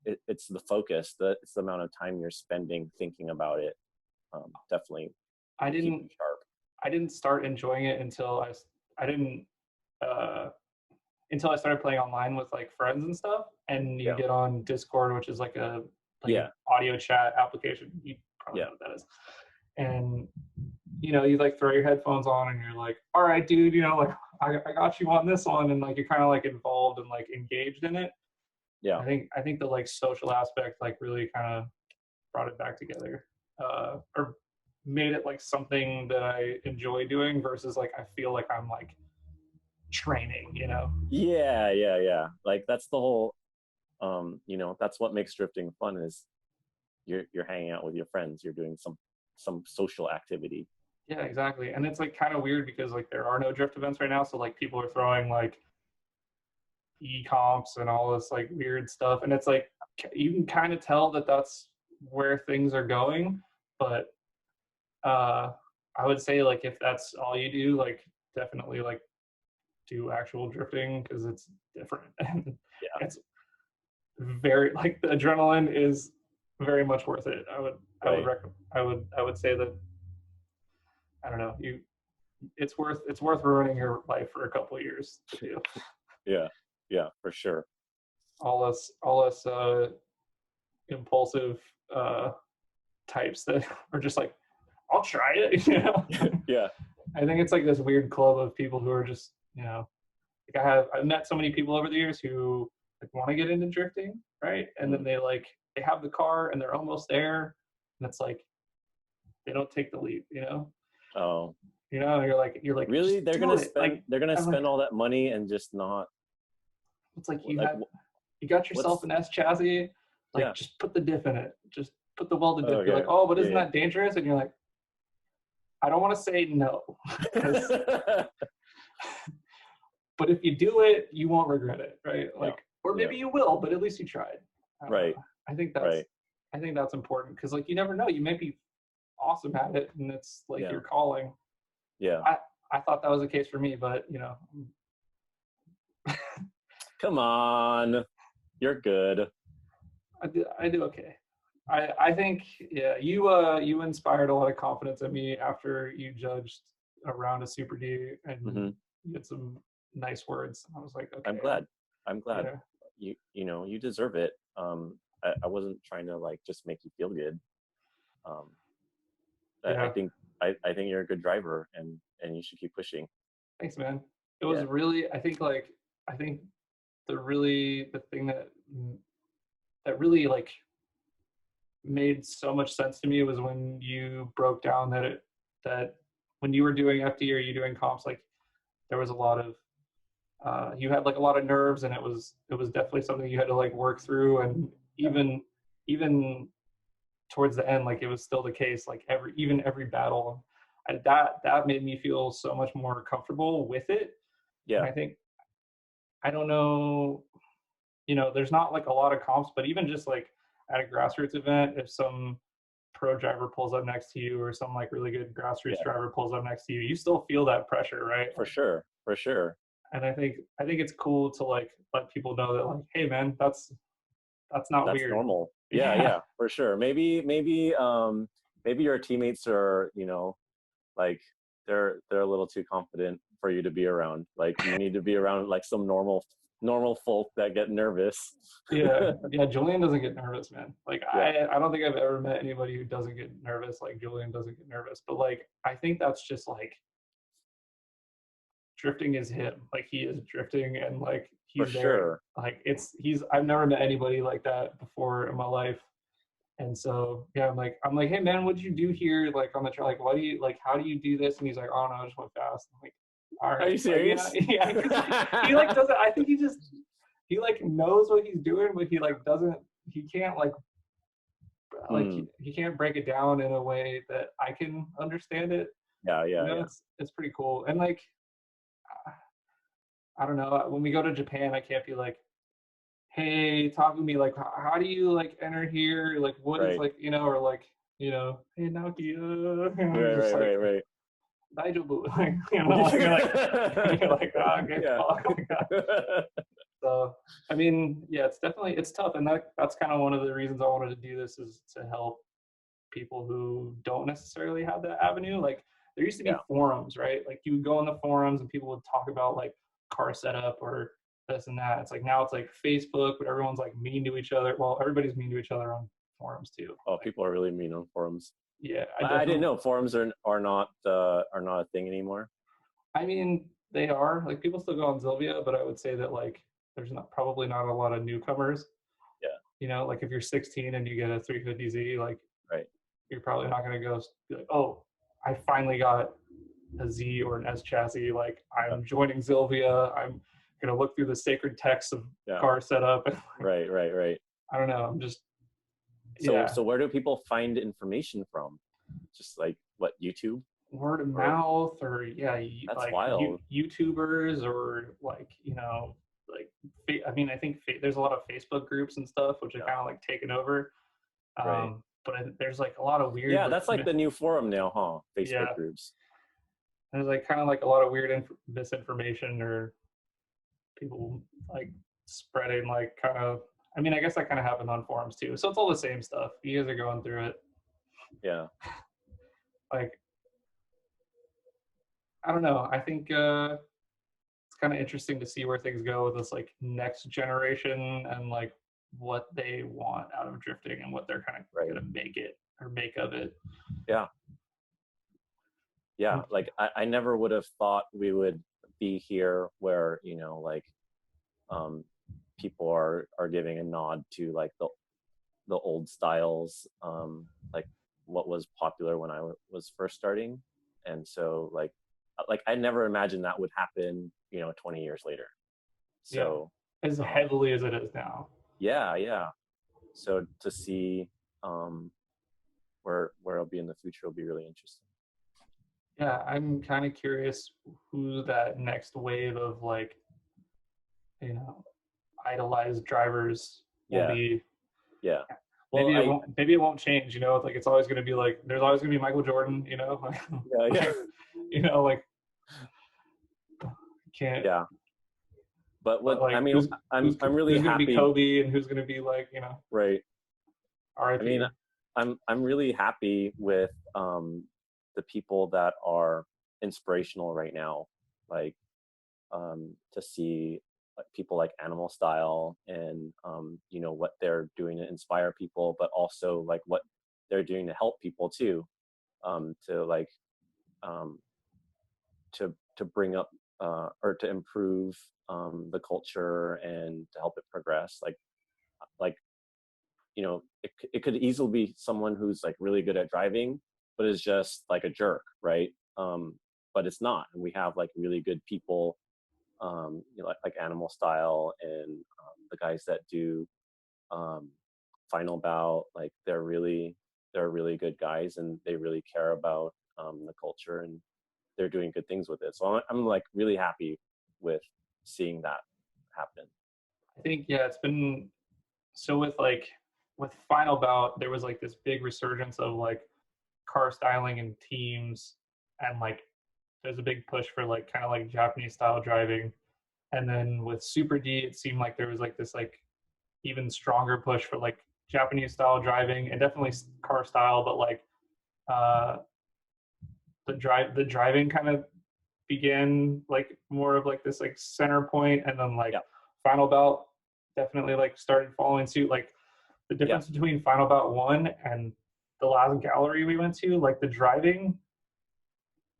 it's the focus, it's the amount of time you're spending thinking about it. Definitely. I didn't start enjoying it until until I started playing online with like friends and stuff. And you get on Discord, which is like an audio chat application. You probably know what that is. And you know, you like throw your headphones on and you're like, all right, dude, you know, like I got you on this one, and like you're kind of like involved and like engaged in it. Yeah. I think the like social aspect like really kind of brought it back together, or made it like something that I enjoy doing versus like I feel like I'm like training, you know? Yeah. Like that's the whole, you know, that's what makes drifting fun, is you're hanging out with your friends, you're doing some social activity. Yeah, exactly. And it's like kind of weird because like there are no drift events right now, so like people are throwing like e-comps and all this like weird stuff, and it's like you can kind of tell that that's where things are going. But I would say like if that's all you do, like definitely like do actual drifting because it's different. And it's very like the adrenaline is very much worth it. I would say that, I don't know, it's worth ruining your life for a couple of years to do. Yeah, for sure. All us impulsive types that are just like, I'll try it, you know. Yeah. I think it's like this weird club of people who are just, you know, like I've met so many people over the years who want to get into drifting, right? And then they have the car and they're almost there, and it's like they don't take the leap, Oh, you're like really? just do it. Like They're gonna I'm like, spend all that money and just not it's like like you got yourself what's an S chassis, like yeah. just put the diff in it, just put the welded diff. You're like, Okay. oh, but isn't Yeah. that dangerous? And you're like, I don't want to say no, because Yeah. but if you do it, you won't regret it, right? Yeah. Like, or Yeah. maybe you will, but at least you tried. Right. I think that's Right. I think that's important, because like you never know, you may be awesome at it, and it's like Yeah. your calling. Yeah. I thought that was the case for me, but Come on. You're good. I do okay. I think you inspired a lot of confidence in me after you judged a round of Super D, and Hmm. you had some nice words. I was like, okay, I'm glad. I'm glad. yeah, You deserve it. I wasn't trying to like just make you feel good. Um, I yeah. think I think you're a good driver, and you should keep pushing. Thanks, man. It was Yeah. really, I think the thing that really like made so much sense to me was when you broke down that when you were doing FD or you doing comps, like there was a lot of you had like a lot of nerves, and it was definitely something you had to like work through, and even towards the end, like it was still the case, like every battle, that made me feel so much more comfortable with it. And Yeah. I think, I don't know, there's not like a lot of comps, but even just like at a grassroots event, if some pro driver pulls up next to you, or some like really good grassroots Yeah. driver pulls up next to you, you still feel that pressure, right? For sure. For sure. And I think it's cool to like let people know that, like, hey man, that's not That's weird. normal. Yeah. Yeah. Yeah. For sure. Maybe your teammates are like they're a little too confident for you to be around. Like you need to be around like some normal folk that get nervous. Yeah, Julian doesn't get nervous, man. Like Yeah. I don't think I've ever met anybody who doesn't get nervous like Julian doesn't get nervous. But like I think that's just like drifting is him. Like he is drifting, and like For he's there. sure. Like he's I've never met anybody like that before in my life. And so yeah, I'm like, hey man, what'd you do here? Like on the trail, like why do you like how do you do this? And he's like, oh no, I just went fast. I'm like, all Are right, you like, serious? yeah, he like doesn't. I think he like knows what he's doing, but he like doesn't. He can't like Hmm. he can't break it down in a way that I can understand it. Yeah. Yeah. Yeah. It's pretty cool. And like I don't know, when we go to Japan, I can't be like, hey, talk to me, like how do you like enter here? Like what is Right. like or like hey Naoki, Right. you're just Right. like Right. Right. Daijobu, like like you're like oh, okay, Yeah. fuck. So I mean, yeah, it's tough, and that's kind of one of the reasons I wanted to do this, is to help people who don't necessarily have that avenue. Like there used to be Yeah. forums, right? Like you would go on the forums and people would talk about like car setup or this and that. It's like now it's like Facebook, but everyone's like mean to each other. Well, everybody's mean to each other on forums too. Oh, Like, people are really mean on forums. yeah, I didn't know forums are not a thing anymore. I mean, they are like people still go on Zilvia, but I would say that like there's probably not a lot of newcomers. Yeah. Like if you're 16 and you get a 350Z, like Right. you're probably not going to go be like, oh, I finally got a Z or an S chassis. Like Yeah. I'm joining Zilvia. I'm going to look through the sacred texts of Yeah. car setup. Right. Right. Right. I don't know. I'm just, So yeah, so where do people find information from? Just like what, YouTube? word of Or mouth, or yeah, that's like wild. YouTubers, or like, like, I mean, I think there's a lot of Facebook groups and stuff, which are Yeah. kind of like taken over. Right. But there's like a lot of weird, Yeah, that's like the new forum now, huh? Facebook yeah, groups. there's like kind of like a lot of weird misinformation, or people like spreading like kind of, I mean, I guess that kind of happened on forums too. So it's all the same stuff. You guys are going through it. Yeah. Like, I don't know. I think it's kind of interesting to see where things go with this like next generation, and like what they want out of drifting, and what they're kind of Right. going to make it or make of it. Yeah. Yeah. Like I never would have thought we would be here where, like people are giving a nod to like the old styles, like what was popular when I was first starting. And so like I never imagined that would happen, 20 years later. Yeah, So as heavily as it is now. yeah. So to see where it'll be in the future will be really interesting. Yeah, I'm kind of curious who that next wave of like, you know, idolized drivers will Yeah, be. yeah. Well, Maybe it won't. Maybe it won't change. It's like it's always going to be like there's always going to be Michael Jordan. yeah. Like can't. Yeah. But But what I like mean, who's I'm who's I'm really who's going to be happy, Kobe and who's going to be like right? I mean, R.I.P. I'm really happy with the people that are inspirational right now, like to see like people like Animal Style and what they're doing to inspire people, but also like what they're doing to help people too, to like um, to bring up or to improve the culture and to help it progress. Like it could easily be someone who's like really good at driving, but is just like a jerk, right? But it's not, and we have like really good people, like Animal Style and the guys that do um, Final Bout. Like they're really good guys, and they really care about the culture, and they're doing good things with it. So I'm like really happy with seeing that happen. I think it's been so with Final Bout there was like this big resurgence of like car styling and teams, and like there's a big push for like kind of like Japanese style driving. And then with Super D, it seemed like there was like this like even stronger push for like Japanese style driving and definitely car style, but like uh, the driving kind of began like more of like this like center point, and then like Yeah, Final Bout definitely like started following suit. Like the yeah, difference between Final Bout 1 and the last gallery we went to, like the driving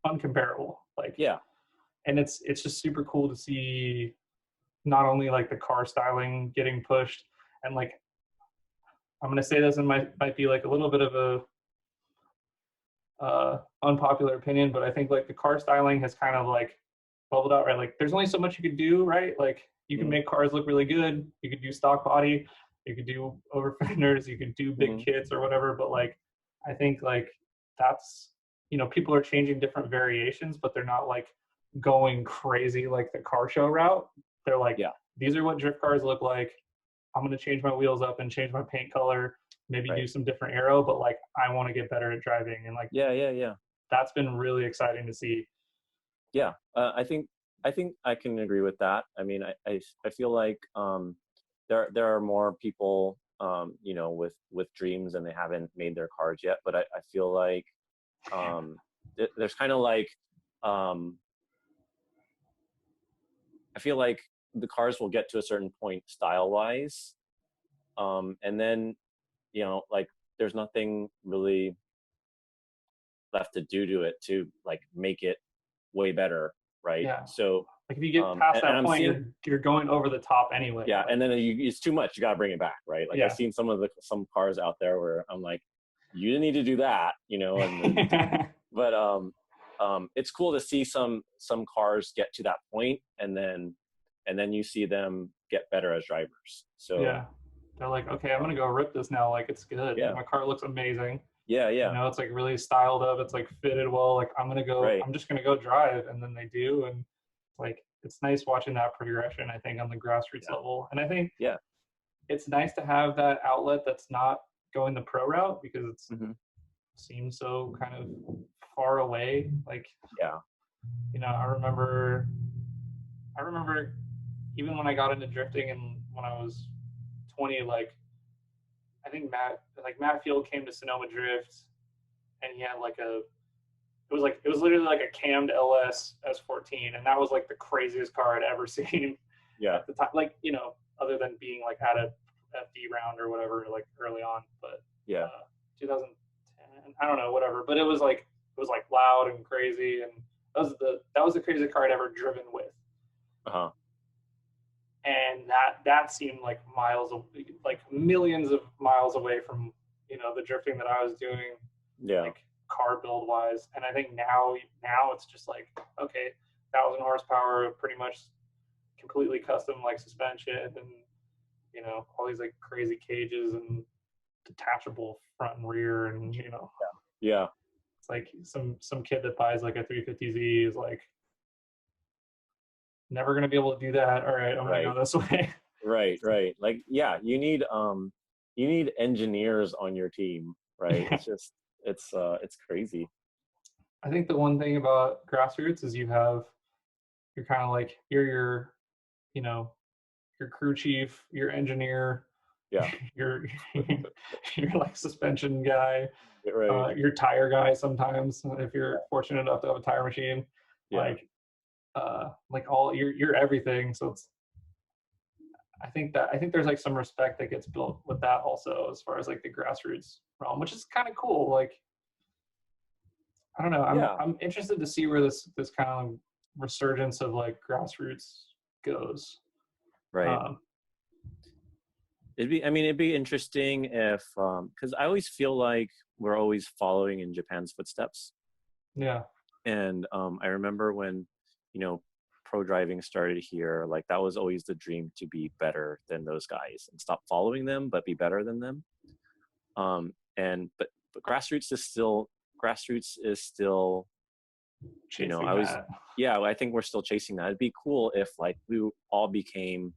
uncomparable. Like, yeah, and it's just super cool to see not only like the car styling getting pushed, and like I'm gonna say this and might be like a little bit of a unpopular opinion, but I think like the car styling has kind of like bubbled out, right? Like there's only so much you could do, right? Like you can mm-hmm, make cars look really good, you could do stock body, you could do over fenders, you could do big mm-hmm, kits or whatever, but like I think like that's people are changing different variations, but they're not like going crazy like the car show route. They're like, yeah, these are what drift cars look like. I'm going to change my wheels up and change my paint color, maybe right, do some different aero, but like I want to get better at driving. And like yeah. that's been really exciting to see. Yeah, I think I can agree with that. I mean, I feel like there are more people with dreams and they haven't made their cars yet. But I feel like there's kind of like um, I feel like the cars will get to a certain point style wise, and then like there's nothing really left to do to it to like make it way better, right? Yeah. So Like if you get past and that I'm point, seeing, you're going over the top anyway. yeah, Like, and then it's too much. You got to bring it back, right? Like I've yeah. seen some cars out there where I'm like, you didn't need to do that, and then, but it's cool to see some cars get to that point, and then you see them get better as drivers. So Yeah. They're like, okay, I'm gonna go rip this now. Like it's good. Like yeah, my car looks amazing. yeah, It's like really styled up. It's like fitted well. Like right, I'm just gonna go drive, and then they do, and like it's nice watching that progression. I think on the grassroots yeah, level, and I think yeah, it's nice to have that outlet that's not going the pro route because it hmm, seems so kind of far away. Like yeah, I remember even when I got into drifting and when I was 20, like I think Matt Field came to Sonoma Drift and he had like it was literally like a cammed LS S14, and that was like the craziest car I'd ever seen yeah, at the time. Like other than being like at a FD round or whatever, like early on, but yeah, 2010, I don't know, whatever. But it was like loud and crazy, and that was the craziest car I'd ever driven with. uh huh, and that seemed like like millions of miles away from the drifting that I was doing, Yeah. like car build wise. And I think now it's just like, okay, 1,000 horsepower, pretty much completely custom like suspension, and all these like crazy cages and detachable front and rear, and Yeah. it's like some kid that buys like a 350Z is like never gonna be able to do that. All right, I'm gonna Right. go this way. Right. Like, yeah, you need engineers on your team, right? Yeah. It's crazy. I think the one thing about grassroots is you're kind of like you're you know your crew chief, your engineer, Yeah. your your like suspension guy, Right. your tire guy sometimes if you're fortunate enough to have a tire machine, Yeah. like all you're everything. So it's I think there's like some respect that gets built with that also, as far as like the grassroots realm, which is kind of cool. Like I don't know, Yeah. I'm interested to see where this kind of resurgence of like grassroots goes. Right. Um, It'd be interesting if, because I always feel like we're always following in Japan's footsteps. yeah, And I remember when, you know, pro driving started here, like that was always the dream, to be better than those guys and stop following them, but be better than them. But grassroots is still, chasing I was, that. yeah, I think we're still chasing that. It'd be cool if like we all became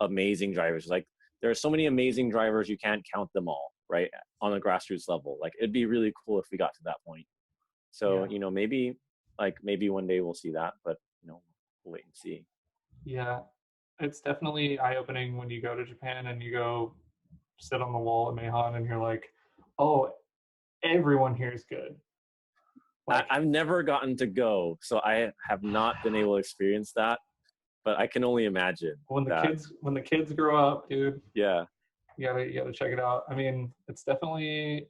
amazing drivers. Like there are so many amazing drivers, you can't count them all, right? On a grassroots level. Like it'd be really cool if we got to that point. So, Yeah, maybe one day we'll see that, but we'll wait and see. yeah, it's definitely eye opening when you go to Japan and you go sit on the wall at Meihan and you're like, oh, everyone here is good. Like I've never gotten to go, so I have not been able to experience that, but I can only imagine when that. the kids grow up, dude, Yeah. you gotta check it out. I mean, it's definitely.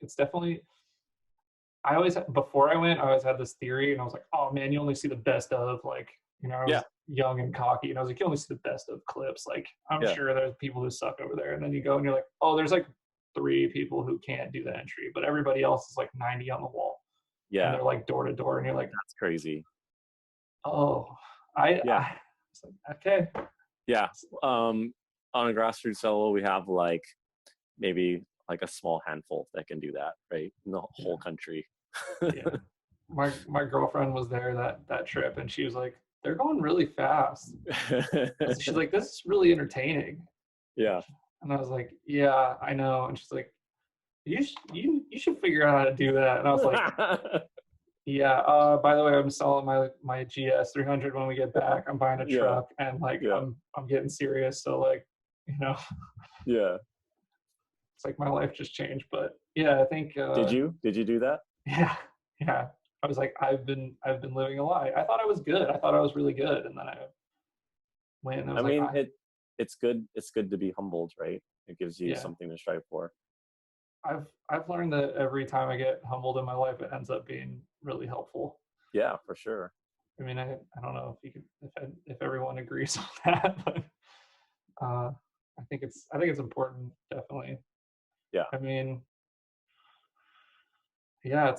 Before I went, I always had this theory, and I was like, oh man, you only see the best of, like, I Yeah. was young and cocky, and I was like, you only see the best of clips. Like, I'm Yeah. sure there's people who suck over there, and then you go and you're like, oh, there's like 3 people who can't do the entry, but everybody else is like 90 on the wall, and Yeah. they're like door to door, and you're like, That's crazy. oh, I, Yeah. I it's like, okay, Yeah. On a grassroots level, we have like maybe like a small handful that can do that, right? In the whole country. yeah. My girlfriend was there that trip, and she was like, they're going really fast. She's like, this is really entertaining. Yeah. And I was like, yeah, I know. And she's like, you should figure out how to do that. And I was like, yeah. By the way, I'm selling my GS 300 when we get back. I'm buying a Yeah. truck, and like Yeah. I'm getting serious. So like, Yeah. it's like my life just changed. But yeah, I think. Did you do that? Yeah, yeah. I was like, I've been living a lie. I thought I was good. I thought I was really good, and then I went. And I I was like, mean, it's good to be humbled, right? It gives you yeah. something to strive for. I've learned that every time I get humbled in my life, it ends up being really helpful. Yeah, for sure. I mean, I don't know if you could if everyone agrees on that, but I think it's important, definitely. Yeah. I mean, yeah,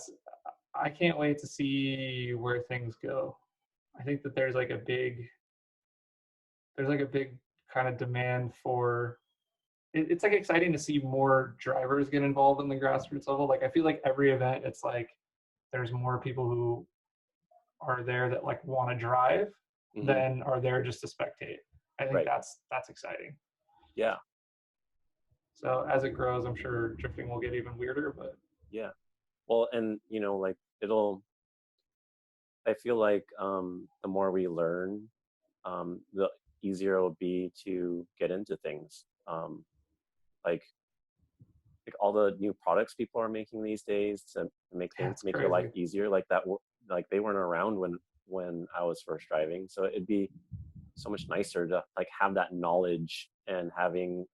I can't wait to see where things go. I think that there's like a big kind of demand for it's like exciting to see more drivers get involved in the grassroots level. Like I feel like every event, it's like there's more people who are there that like want to drive Mm-hmm. than are there just to spectate. I think Right. that's exciting. Yeah. So as it grows, I'm sure drifting will get even weirder. But Yeah. Well, and like I feel like the more we learn, the easier it will be to get into things. Like all the new products people are making these days to that's make your life crazy. easier, like that, like they weren't around when I was first driving. So it'd be so much nicer to like have that knowledge and having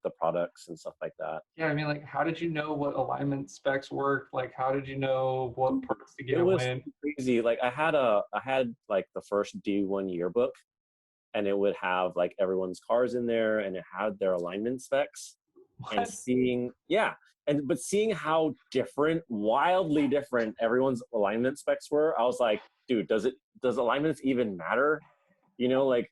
the products and stuff like that. Yeah, I mean, like, how did you know what alignment specs worked? Like, how did you know what parts to It get was when? crazy. Like I had like the first D1 yearbook, and it would have like everyone's cars in there, and it had their alignment specs. And What? seeing how different, wildly different everyone's alignment specs were, I was like, dude, does alignments even matter? You know, like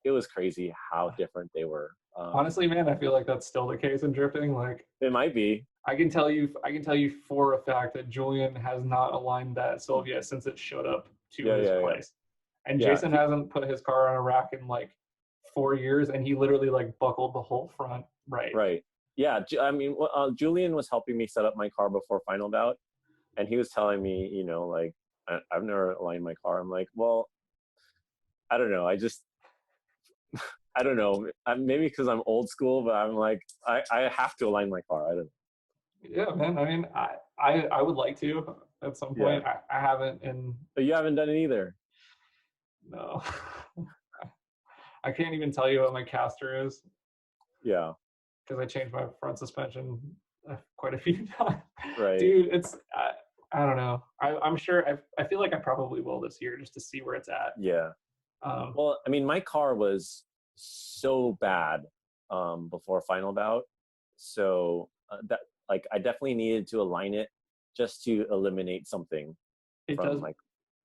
it was crazy how different they were. Honestly, man, I feel like that's still the case in drifting. Like, It might be. I can tell you for a fact that Julian has not aligned that Sylvia since it showed up to Yeah, his yeah, yeah. place, and Yeah, Jason hasn't put his car on a rack in like 4 years, and he literally like buckled the whole front right. right. Yeah, I mean, Julian was helping me set up my car before final bout, and he was telling me, you know, like I've never aligned my car. I'm like, well, I don't know. I don't know. Maybe because I'm old school, but I'm like, I have to align my car. I don't know. Yeah, man. I mean, I would like to at some Yeah. point. I haven't, and But you haven't done it either. no, I can't even tell you what my caster is Yeah. because I changed my front suspension quite a few times. Right. Dude, I don't know. I'm sure. I feel like I probably will this year just to see where it's at. Yeah. Well, I mean, my car was so bad before final bout, so that like I definitely needed to align it just to eliminate something It from does. like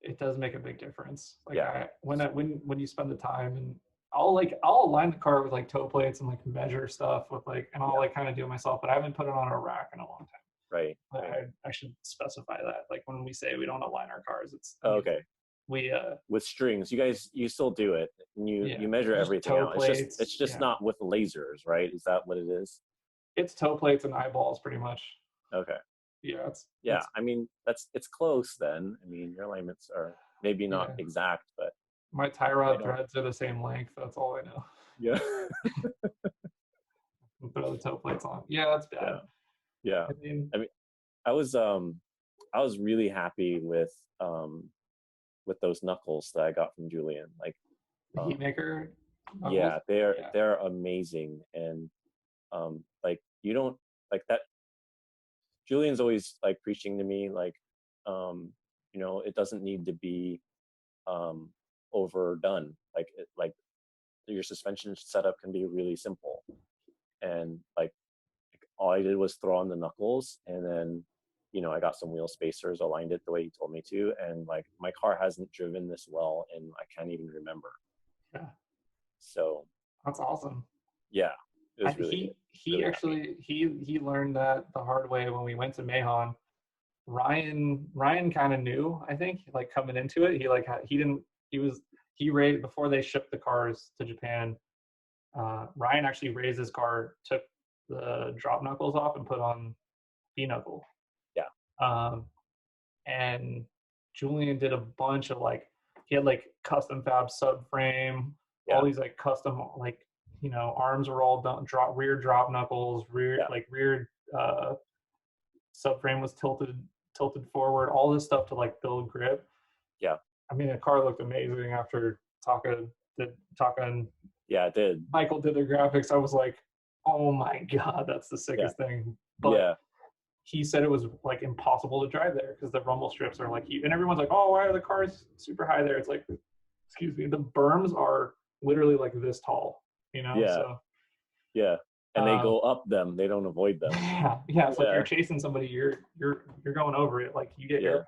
It does make a big difference. Like yeah, when you spend the time, and I'll align the car with like toe plates and like measure stuff with like, and I'll yeah, like kind of do it myself, but I haven't put it on a rack in a long time. right, right. I should specify that. Like when we say we don't align our cars, it's Oh, okay. we With strings, you still do it, and yeah, you measure just everything toe out. plates. It's just Yeah, not with lasers, right? Is that what it is? it's toe plates and eyeballs pretty much. Okay. Yeah, Yeah, it's I mean it's close then. I mean your alignments are maybe not yeah. exact, but My tie they rod don't. threads are the same length. That's all I know. Yeah. And throw the toe plates on. Yeah, that's bad. Yeah. Yeah. I mean, I mean, I was I was really happy with those knuckles that I got from Julian. Like the heat maker knuckles. yeah, Yeah. they're amazing, and like you don't like that. Julian's always like preaching to me like you know, it doesn't need to be um overdone. Like your suspension setup can be really simple, and like all I did was throw on the knuckles, and then you know I got some wheel spacers, aligned it the way he told me to, and like my car hasn't driven this well, and I can't even remember. Yeah. So That's awesome. yeah, it was He really happy. actually he learned that the hard way when we went to Mahon. Ryan kind of knew, I think, like coming into it. He like he didn't he raised before they shipped the cars to Japan. Ryan actually raised his car, took the drop knuckles off, and put on B knuckle. Yeah, Um, and Julian did a bunch of like he had like custom fab subframe, all yeah, these like custom like arms were all done, rear drop knuckles, yeah, rear uh, subframe was tilted forward, all this stuff to like build grip. yeah, I mean, the car looked amazing after Taka and yeah. It did. Michael did their graphics. I was like, oh my god, that's the Yeah, sickest thing. But yeah, he said it was like impossible to drive there because the rumble strips are like, and everyone's like, oh, why are the cars super high there? It's like, excuse me, the berms are literally like this tall, yeah, So yeah. And they um, go up them. They don't avoid them. yeah. So if you're Yeah, chasing somebody, you're going over it. Like you get yeah, airborne.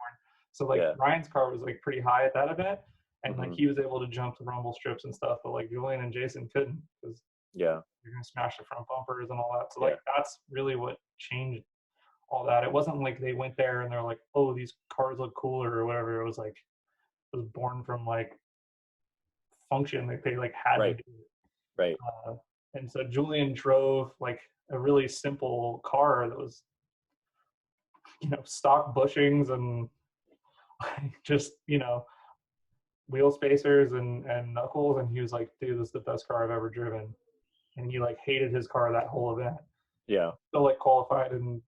So like yeah. Ryan's car was like pretty high at that event, and like Hmm. he was able to jump the rumble strips and stuff, but like Julian and Jason couldn't because Yeah, you're gonna smash the front bumpers and all that. So yeah, like that's really what changed all that. It wasn't like they went there and they're like, oh, these cars look cooler or whatever. It was like it was born from like function. Like they like had to right, do it. right. And so Julian drove like a really simple car that was stock bushings and just wheel spacers and knuckles, and he was like, dude, this is the best car I've ever driven. And he like hated his car that whole event. Yeah, So like qualified and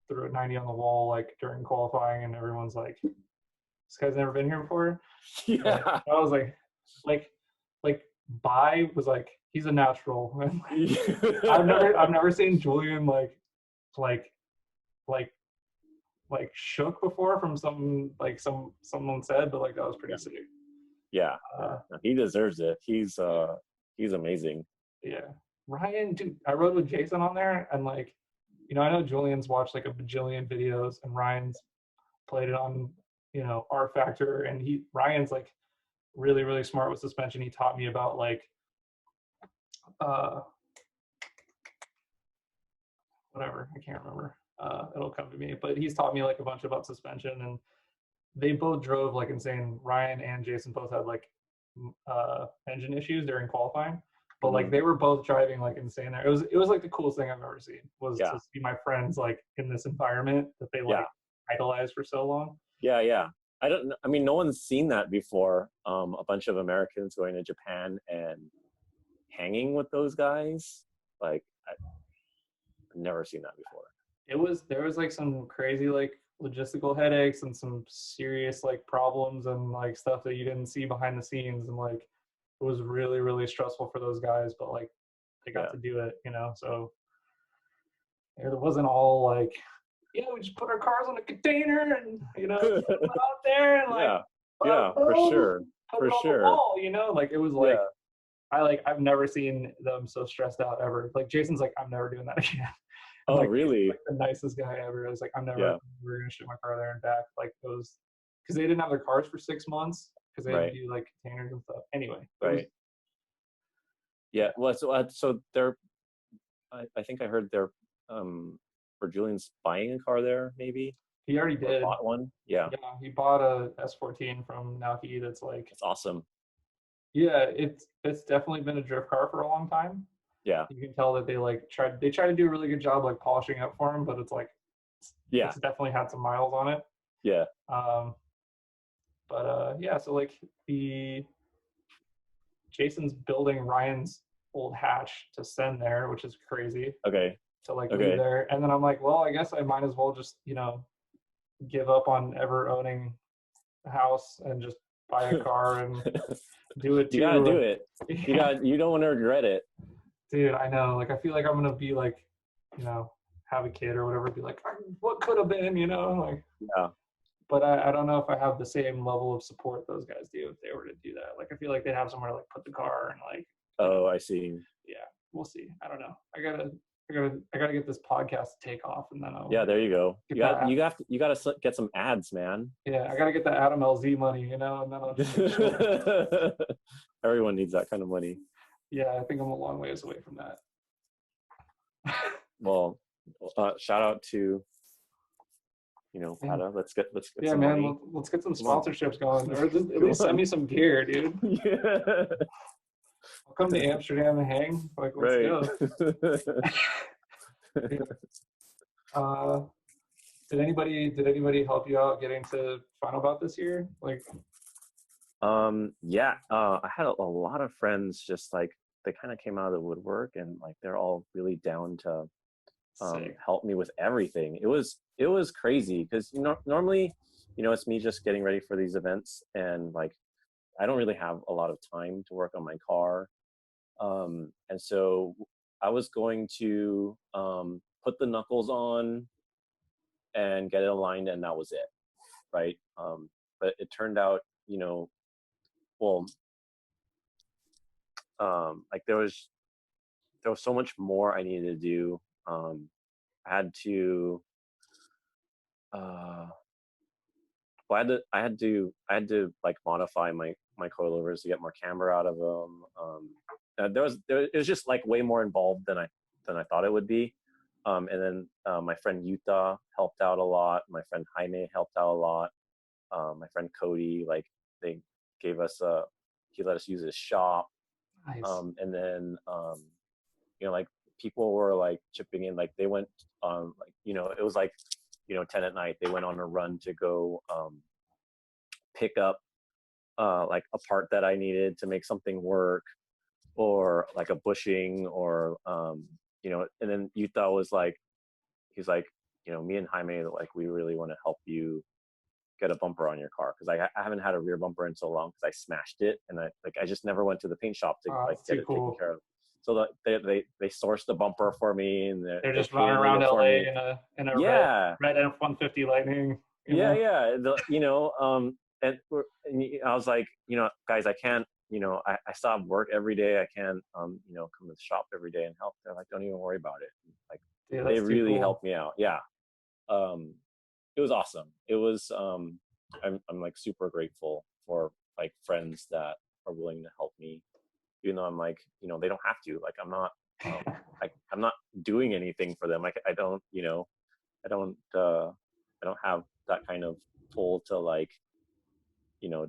threw a 90 on the wall like during qualifying, and everyone's like, this guy's never been here before. And yeah. I was like like Bai was like, he's a natural. And I've never seen Julian like like shook before from someone said, but like that was pretty Yeah. sick. Yeah, Uh, he deserves it. He's amazing. yeah. Ryan, dude, I rode with Jason on there, and like, I know Julian's watched like a bajillion videos, and Ryan's played it on, R Factor, and Ryan's like really, really smart with suspension. He taught me about like, uh, whatever, I can't remember. It'll come to me, but he's taught me like a bunch about suspension, and they both drove like insane. Ryan and Jason both had like engine issues during qualifying, but like they were both driving like insane there. It was like the coolest thing I've ever seen, was to see my friends like in this environment that they like idolized for so long. Yeah. I mean, no one's seen that before. A bunch of Americans going to Japan and hanging with those guys. Like, I've never seen that before. There was like some crazy like logistical headaches and some serious like problems and like stuff that you didn't see behind the scenes, and like it was really, really stressful for those guys, but like they got to do it, so it wasn't all like, we just put our cars on a container and put them out there and like for sure, put it on the wall, like it was like I've never seen them so stressed out ever. Like Jason's like, I'm never doing that again. Oh, like, really? like the nicest guy ever. I was like, I'm never we're gonna ship my car there and back. Like those, because they didn't have their cars for 6 months because they had to do like containers and stuff. Anyway, well, so they're, I think I heard they're for Julian's buying a car there, maybe. He already did. Bought one. Yeah, he bought a S14 from Naoki. That's like, it's awesome. Yeah, it's definitely been a drift car for a long time. Yeah, you can tell that they try to do a really good job like polishing up for him, but it's like, it's definitely had some miles on it. Yeah. So like Jason's building Ryan's old hatch to send there, which is crazy. Okay. To like leave there, and then I'm like, well, I guess I might as well just give up on ever owning a house and just buy a car and do it too. You gotta do it. You don't want to regret it. Dude, I know. Like, I feel like I'm gonna be like, have a kid or whatever, be like, what could have been, like. Yeah. But I don't know if I have the same level of support those guys do if they were to do that. Like, I feel like they'd have somewhere to like put the car and like. Oh, I see. Yeah, we'll see. I don't know. I gotta get this podcast to take off, and then I'll. Yeah, there you go. You gotta get some ads, man. Yeah, I gotta get the Adam LZ money, and then I'll just. Everyone needs that kind of money. Yeah, I think I'm a long ways away from that. Well, shout out to, Pata. Let's get some man, money. let's get some sponsorships going, or at least send me some gear, dude. Yeah. I'll come to Amsterdam and hang. Like, let's go. Did anybody help you out getting to Final Bout this year? Like, I had a lot of friends, just like they kind of came out of the woodwork, and like they're all really down to help me with everything. It was crazy because normally, it's me just getting ready for these events, and like I don't really have a lot of time to work on my car. And so I was going to put the knuckles on and get it aligned, and that was it, right? But it turned out, like there was so much more I needed to do. I had to I had to like modify my coilovers to get more camber out of them. It was just like way more involved than I thought it would be. And then my friend Yuta helped out a lot. My friend Jaime helped out a lot. My friend Cody, like they gave us he let us use his shop. Nice. And then like people were like chipping in, like they went like it was like 10 at night, they went on a run to go pick up like a part that I needed to make something work, or like a bushing, or and then Yuta was like, he's like, me and Jaime, like we really want to help you get a bumper on your car, because I haven't had a rear bumper in so long because I smashed it, and I just never went to the paint shop to get it taken care of. So they sourced the bumper for me, and they're just running around LA in a red F-150 Lightning. Yeah. I was like, guys, I can't, I still have work every day. I can't, come to the shop every day and help. They're like, don't even worry about it. Like, Dude, they that's too really cool. helped me out. Yeah. Um, it was awesome. It was, I'm like super grateful for like friends that are willing to help me, even though I'm like, they don't have to. Like, I'm not doing anything for them. Like, I don't, I don't have that kind of pull to like,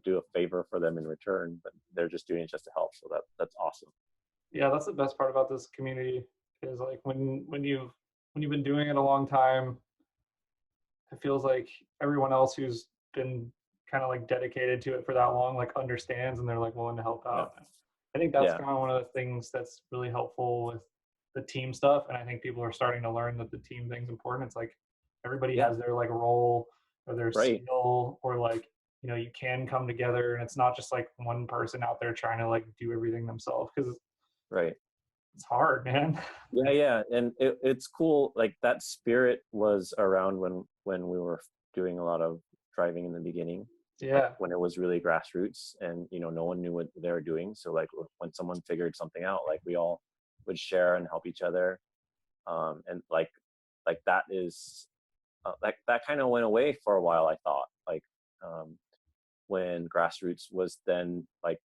do a favor for them in return, but they're just doing it just to help. So that's awesome. Yeah, that's the best part about this community is like when you've been doing it a long time, it feels like everyone else who's been kind of like dedicated to it for that long like understands and they're like willing to help Yeah. out. I think that's Yeah. kind of one of the things that's really helpful with the team stuff, and I think people are starting to learn that the team thing's important. It's like everybody Yeah. has their like role or their Right. skill, or like you can come together and it's not just like one person out there trying to like do everything themselves because Right. it's hard, man. Yeah. Yeah. And it's cool. Like, that spirit was around when we were doing a lot of driving in the beginning, like Yeah, when it was really grassroots and, no one knew what they were doing. So like when someone figured something out, like we all would share and help each other. And like that is, like that kind of went away for a while. I thought like, um, when grassroots was then like,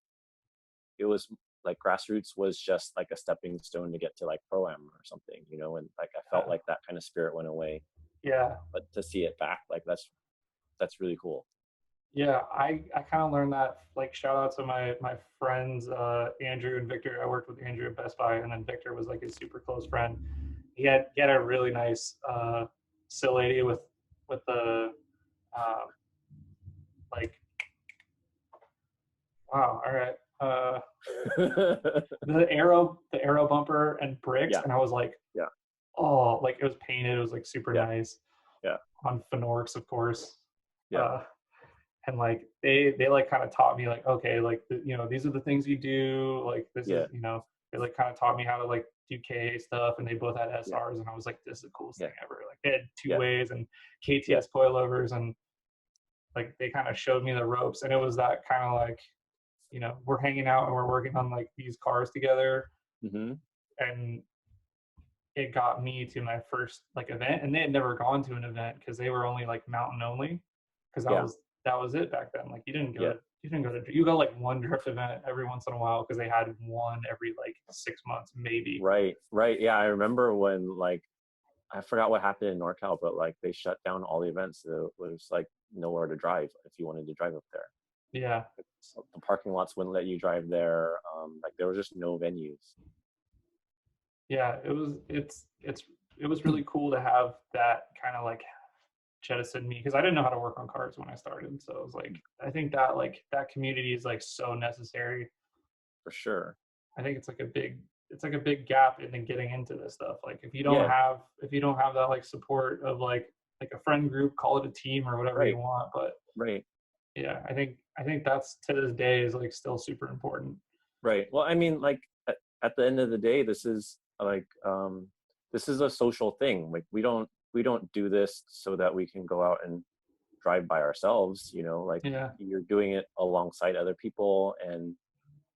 it was like grassroots was just like a stepping stone to get to like pro-am or something, and like I felt yeah, like that kind of spirit went away. yeah. But to see it back, like that's really cool. Yeah, I kind of learned that. Like, shout out to my friends Andrew and Victor. I worked with Andrew at Best Buy, and then Victor was like his super close friend. He had a really nice sill lady with the uh, like, wow, all right, the arrow bumper and bricks, Yeah. and I was like, Yeah. oh, like it was painted. It was like super Yeah. nice Yeah. on Phenorks, of course. Yeah. Uh, and like they like kind of taught me like, okay, like these are the things you do, like this is Yeah. they like kind of taught me how to like do KA stuff, and they both had Yeah. SRs, and I was like, this is the coolest Yeah. thing ever. Like they had two Yeah. ways and Yeah. KTS coilovers, and like they kind of showed me the ropes, and it was that kind of like we're hanging out and we're working on like these cars together, Mm-hmm. and it got me to my first like event, and they had never gone to an event because they were only like mountain only, because that Yeah. was that was it back then. Like Yeah. you go like one drift event every once in a while because they had one every like 6 months maybe. Right. Right. Yeah. I remember when, like, I forgot what happened in NorCal, but like they shut down all the events. So it was like nowhere to drive if you wanted to drive up there. Yeah, So the parking lots wouldn't let you drive there. Like there was just no venues. yeah, it was really cool to have that kind of like jettison me, because I didn't know how to work on cars when I started. So it was like, I think that like that community is like so necessary. For sure. I think it's like a big gap in getting into this stuff. Like Yeah. if you don't have that like support of like a friend group, call it a team or whatever you Right. want. But Right. yeah, I think that's to this day is like still super important. Right. Well, I mean, like at the end of the day, this is like, this is a social thing. Like we don't do this so that we can go out and drive by ourselves. Like Yeah, you're doing it alongside other people, and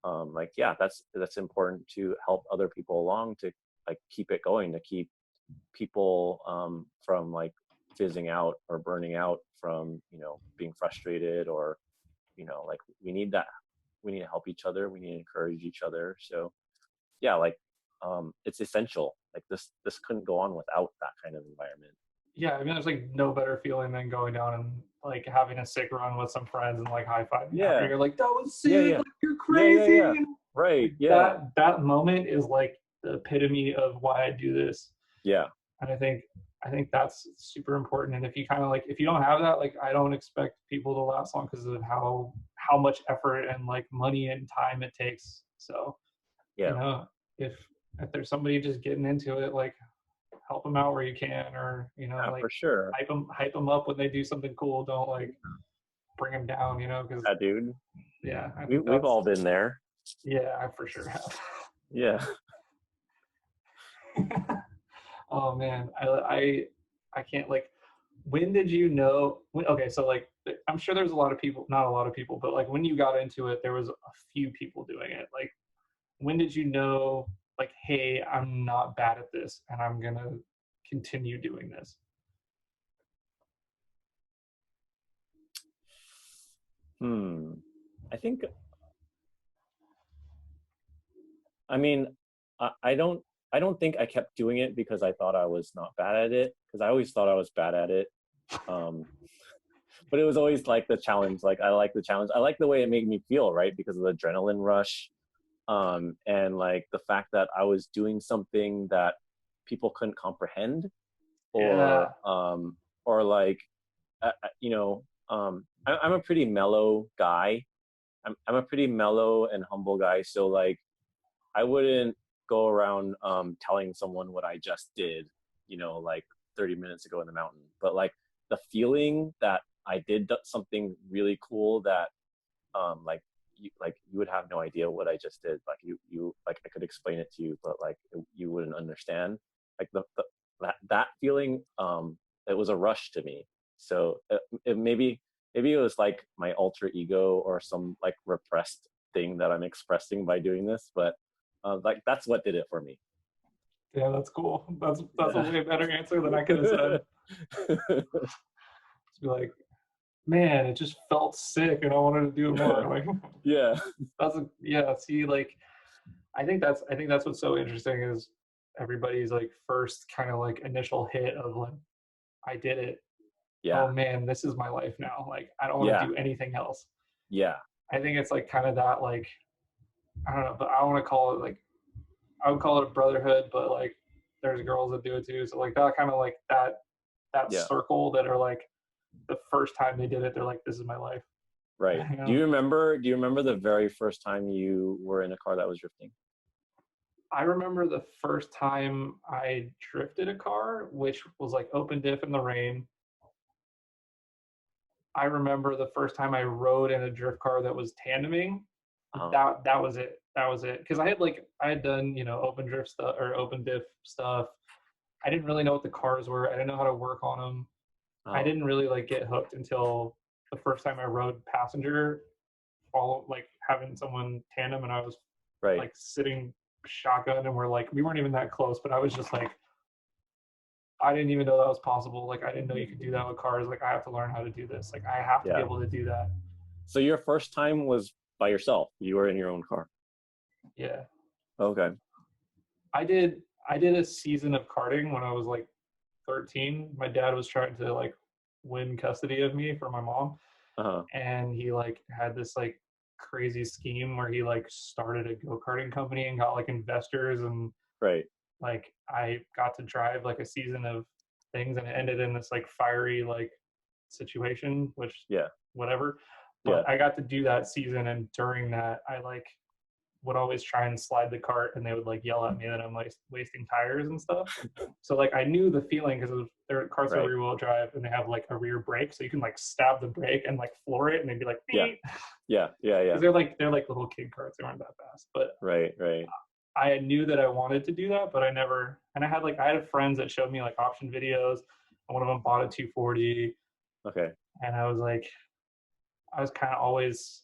like, yeah, that's important to help other people along, to like keep it going, to keep people, from like fizzing out or burning out from, being frustrated, or like we need to help each other, we need to encourage each other. So yeah, like, it's essential. Like this couldn't go on without that kind of environment. yeah. I mean, there's like no better feeling than going down and like having a sick run with some friends and like high fiving after. Yeah. You're like, that was Yeah. sick. Yeah. Like you're Yeah. Yeah. crazy. Yeah. Right. Like Yeah. that moment is like the epitome of why I do this. Yeah. And I think that's super important. And if you kind of like if you don't have that, like I don't expect people to last long because of how much effort and like money and time it takes. So you Yeah. know if if there's somebody just getting into it, like help them out where you can, or Yeah, like for sure. hype them up when they do something cool. Don't like bring them down, because Yeah, dude. yeah, I think We've that's all been there. yeah, I for sure have. Yeah. Oh man, I can't like. when did you know okay, so like I'm sure there's a lot of people, not a lot of people, but like when you got into it there was a few people doing it. Like when did you know, like, hey, I'm not bad at this and I'm gonna continue doing this? I think, I mean, I don't, I don't think I kept doing it because I thought I was not bad at it, because I always thought I was bad at it. Um, but it was always like the challenge. Like I like the challenge. I like the way it made me feel, right? Because of the adrenaline rush, and like the fact that I was doing something that people couldn't comprehend, Yeah. or like, you know, I'm a pretty mellow guy. I'm a pretty mellow and humble guy. So like, I wouldn't go around telling someone what I just did, like 30 minutes ago in the mountain. But like the feeling that I did something really cool that you would have no idea what I just did. Like you like I could explain it to you, but like you wouldn't understand. Like that feeling, it was a rush to me. So maybe it was like my alter ego or some like repressed thing that I'm expressing by doing this, but like that's what did it for me. Yeah, that's cool. That's a Yeah. way better answer than I could have said. Just be like, man, it just felt sick and I wanted to do it more. Like Yeah. yeah, see, like I think that's what's so interesting is everybody's like first kind of like initial hit of like, I did it. Yeah. Oh man, this is my life now. Like I don't want to Yeah. do anything else. Yeah. I think it's like kind of that, like, I don't know, but I want to call it like, I would call it a brotherhood, but like there's girls that do it too. So like that kind of like that Yeah. circle that are like the first time they did it, they're like, this is my life. Right. You Do know? you remember? Do you remember the very first time you were in a car that was drifting? I remember the first time I drifted a car, which was like open diff in the rain. I remember the first time I rode in a drift car that was tandeming. Uh, That was it. That was it. Because I had done, open drift stuff or open diff stuff. I didn't really know what the cars were. I didn't know how to work on them. I oh, didn't really like get hooked until the first time I rode passenger, follow like having someone tandem, and I was right. like sitting shotgun, and we weren't even that close, but I was just like, I didn't even know that was possible. Like I didn't know you could do that with cars. Like I have to learn how to do this. Like I have to be Yeah. able to do that. So your first time was by yourself. You were in your own car. Yeah. Okay. I did a season of karting when I was like 13. My dad was trying to like win custody of me from my mom, Uh-huh. and he like had this like crazy scheme where he like started a go-karting company and got like investors, and Right. like I got to drive like a season of things, and it ended in this like fiery like situation, which Yeah. whatever. Yeah. But I got to do that season, and during that I like would always try and slide the cart, and they would like yell at me that I'm like wasting tires and stuff. So like I knew the feeling because their carts are Right. rear wheel drive and they have like a rear brake, so you can like stab the brake and like floor it, and they'd be like, Yeah. because Yeah. Yeah. Yeah. they're like little kid carts. They weren't that fast, but Right. Right. I knew that I wanted to do that, but I never. And I had friends that showed me like option videos, and one of them bought a 240, Okay. and I was kind of always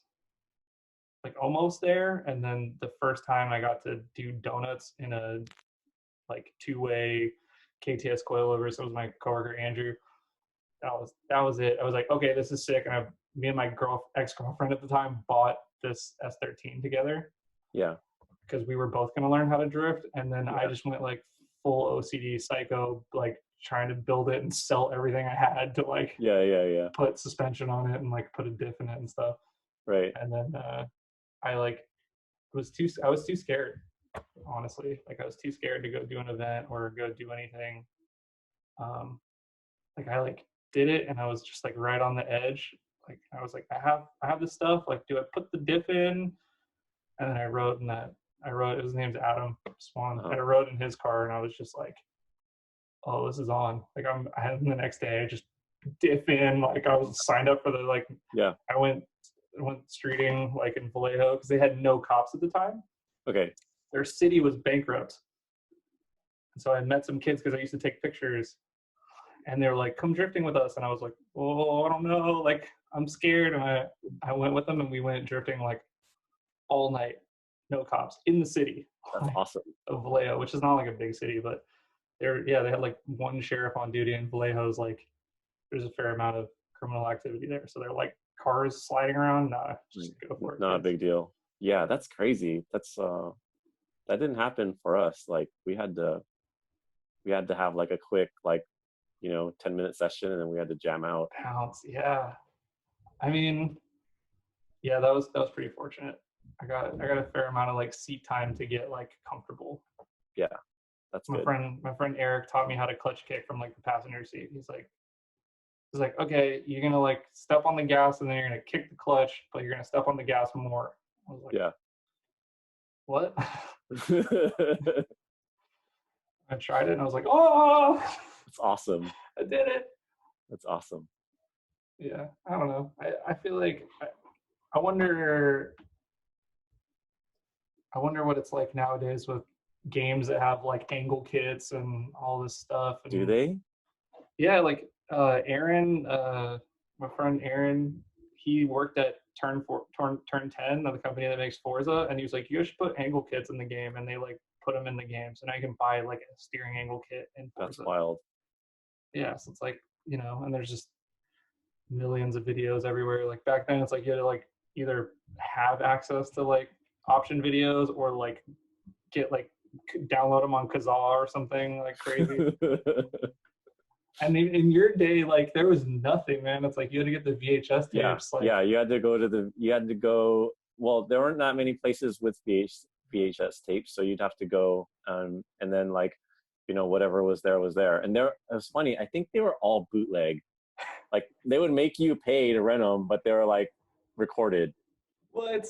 like almost there. And then the first time I got to do donuts in a like two-way KTS coilover, so it was my coworker Andrew. That was it. I was like, okay, this is sick. And me and my ex-girlfriend at the time bought this S13 together Yeah. because we were both going to learn how to drift. And then I Yeah. just went like full OCD psycho, like trying to build it and sell everything I had to like Yeah. Yeah. Yeah. put suspension on it and like put a diff in it and stuff. Right. And then I like I was too scared, honestly. Like I was too scared to go do an event or go do anything. Um, like I like did it and I was just like right on the edge. Like I was like, I have this stuff. Like, do I put the diff in? And then I wrote his name's Adam Swan. I Uh-huh. wrote in his car and I was just like, oh, this is on. Like I had the next day I just diff in. Like I was signed up for the like Yeah. I went streeting like in Vallejo because they had no cops at the time. Okay. Their city was bankrupt. And so I met some kids because I used to take pictures. and they were like, come drifting with us. And I was like, oh, I don't know. Like, I'm scared. And I went with them and we went drifting like all night, no cops in the city That's awesome. of Vallejo, which is not like a big city, but they had like one sheriff on duty, and Vallejo's like, there's a fair amount of criminal activity there. So they're like cars sliding around. Nah, just go for it. Not a big deal. Yeah, that's crazy. That's that didn't happen for us. Like we had to have like a quick like 10-minute session, and then we had to jam out. Pounce, yeah. I mean, yeah, that was pretty fortunate. I got a fair amount of like seat time to get like comfortable. Yeah, that's my good. friend Eric taught me how to clutch kick from like the passenger seat. He's like, okay, you're gonna like step on the gas and then you're gonna kick the clutch, but you're gonna step on the gas more. I was like, yeah. What? I tried it and I was like, oh, that's awesome. I did it. That's awesome. Yeah, I don't know. I feel like I wonder what it's like nowadays with games that have like angle kits and all this stuff. And, do they? Yeah, like Aaron, my friend Aaron, he worked at Turn 10, the company that makes Forza, and he was like, you should put angle kits in the game, and they like put them in the game, so now you can buy like a steering angle kit in Forza. That's wild. Yeah, so it's like, and there's just millions of videos everywhere. Like back then, it's like you had to like either have access to like option videos or like get like download them on Kazaa or something like crazy. And in your day, like there was nothing, man. It's like you had to get the VHS tapes. Yeah, you had to go. Well, there weren't that many places with VHS tapes, so you'd have to go, and then like, whatever was there. And it was funny. I think they were all bootleg. Like they would make you pay to rent them, but they were like recorded. What?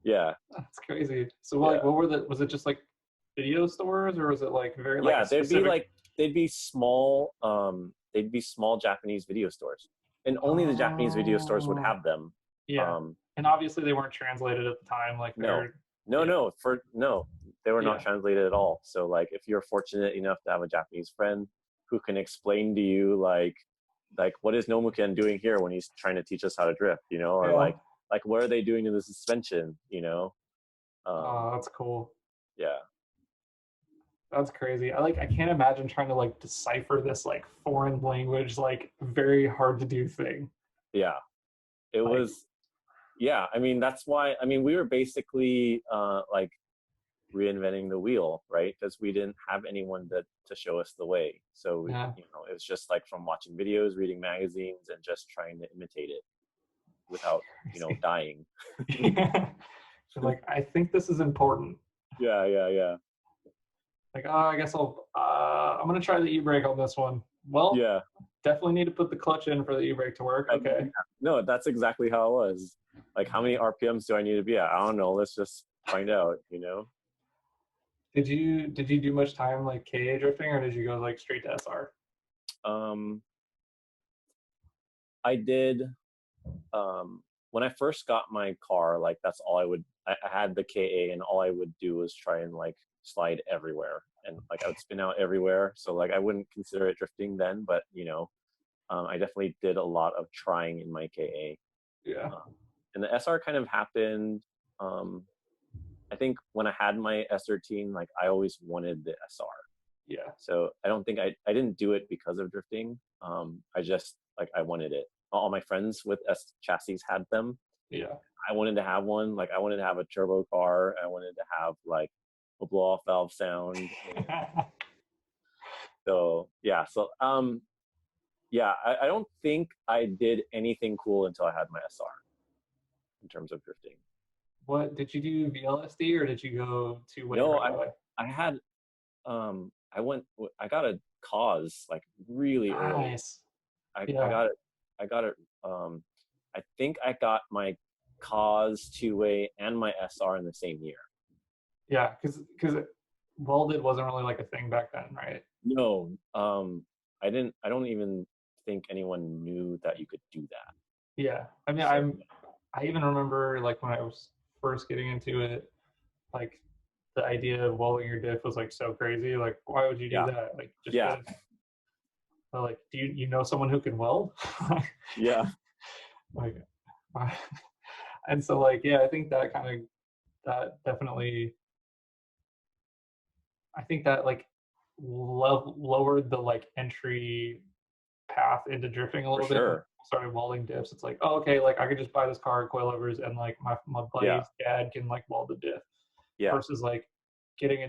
Yeah. That's crazy. So like, what were was it just like video stores, or was it like very like? Yeah, they'd be small Japanese video stores, and only the Japanese video stores would have them. Yeah. And obviously they weren't translated at the time. Like they were not translated at all. So like if you're fortunate enough to have a Japanese friend who can explain to you like what is Nomuken doing here when he's trying to teach us how to drift, or like what are they doing to the suspension, oh, that's cool. Yeah. That's crazy. I can't imagine trying to like decipher this like foreign language, like very hard to do thing. Yeah. It was, yeah. I mean, that's why, we were basically like reinventing the wheel, right? Because we didn't have anyone to show us the way. So, it was just like from watching videos, reading magazines, and just trying to imitate it without, dying. So like, I think this is important. Yeah. Like, I guess I'm going to try the e-brake on this one. Well, yeah, definitely need to put the clutch in for the e-brake to work. Okay. No, that's exactly how it was. Like, how many RPMs do I need to be at? I don't know. Let's just find out, Did you do much time like KA drifting, or did you go like straight to SR? I did. When I first got my car, like that's all I had the KA, and all I would do was try and like slide everywhere, and like I would spin out everywhere. So like I wouldn't consider it drifting then, but I definitely did a lot of trying in my KA. Yeah. And the SR kind of happened. I think when I had my S13, like I always wanted the SR. Yeah. So I don't think I didn't do it because of drifting. I just like I wanted it. All my friends with S chassis had them. Yeah. I wanted to have one. Like I wanted to have a turbo car. I wanted to have like a blow off valve sound. So yeah. So yeah, I don't think I did anything cool until I had my SR in terms of drifting. What did you do, VLSD, or did you go to way? No, I had I got a cause like really early. Nice. I got it. I think I got my cause 2-way and my SR in the same year. Yeah, because welded wasn't really like a thing back then, right? No, I don't even think anyone knew that you could do that. Yeah, I mean, I even remember like when I was first getting into it, like the idea of welding your diff was like so crazy. Like, why would you do that? Like, just They're like, do you know someone who can weld? Yeah, Like, and so like, yeah, I think that definitely, I think that like lowered the like entry path into drifting a for little bit when sure. I started welding dips. It's like, oh, okay, like I could just buy this car, coilovers, and like my Yeah, buddy's dad can like weld the diff yeah, versus like getting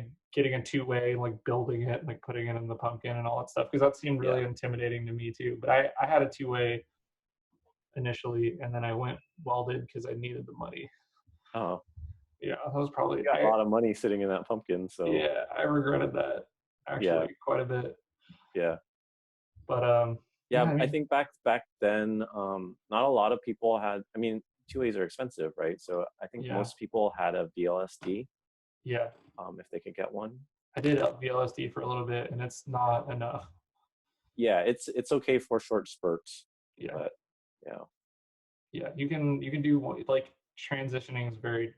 a two-way, like building it, like putting it in the pumpkin and all that stuff. Because that seemed yeah. really intimidating to me too. But I had a two-way initially, and then I went welded because I needed the money. Oh, Yeah, that was probably you got a lot of money sitting in that pumpkin, so yeah, I regretted that yeah, actually quite a bit. yeah. But yeah, Yeah, I I mean, think back then, not a lot of people had. I mean, two ways are expensive, right? So I think yeah, most people had a VLSD, yeah. if they could get one. I did VLSD for a little bit, and it's not enough. Yeah, it's okay for short spurts, Yeah, but yeah, yeah. You can do like transitioning is very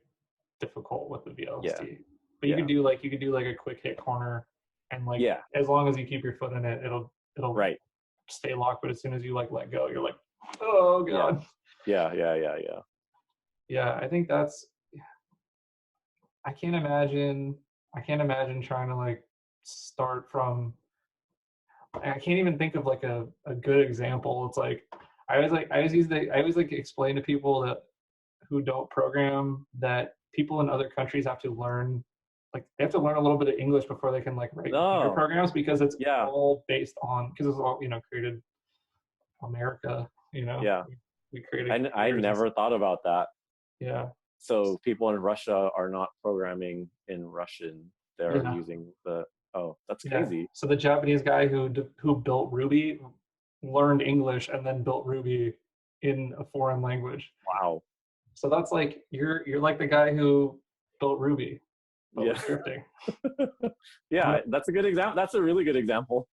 difficult with the yeah, VLSD, but yeah, you could do like a quick hit corner, and like yeah. as long as you keep your foot in it, it'll Right. stay locked. But as soon as you like let go, you're like, oh Yeah, god. yeah, yeah, yeah, yeah. Yeah, I think that's. I can't imagine. I can't imagine trying to like start from. I can't even think of like a good example. It's like I always use the I always like explain to people that who don't program that people in other countries have to learn like they have to learn a little bit of English before they can like write computer No, programs because it's yeah, all based on because it's all created America. yeah. We created I computers and never stuff. thought about that. Yeah, So people in Russia are not programming in Russian. They're yeah, using the, oh, that's yeah. crazy. So the Japanese guy who built Ruby learned English and then built Ruby in a foreign language. Wow. So that's like you're like the guy who built Ruby, but Yeah. with drifting. Yeah, But that's a good example. That's a really good example.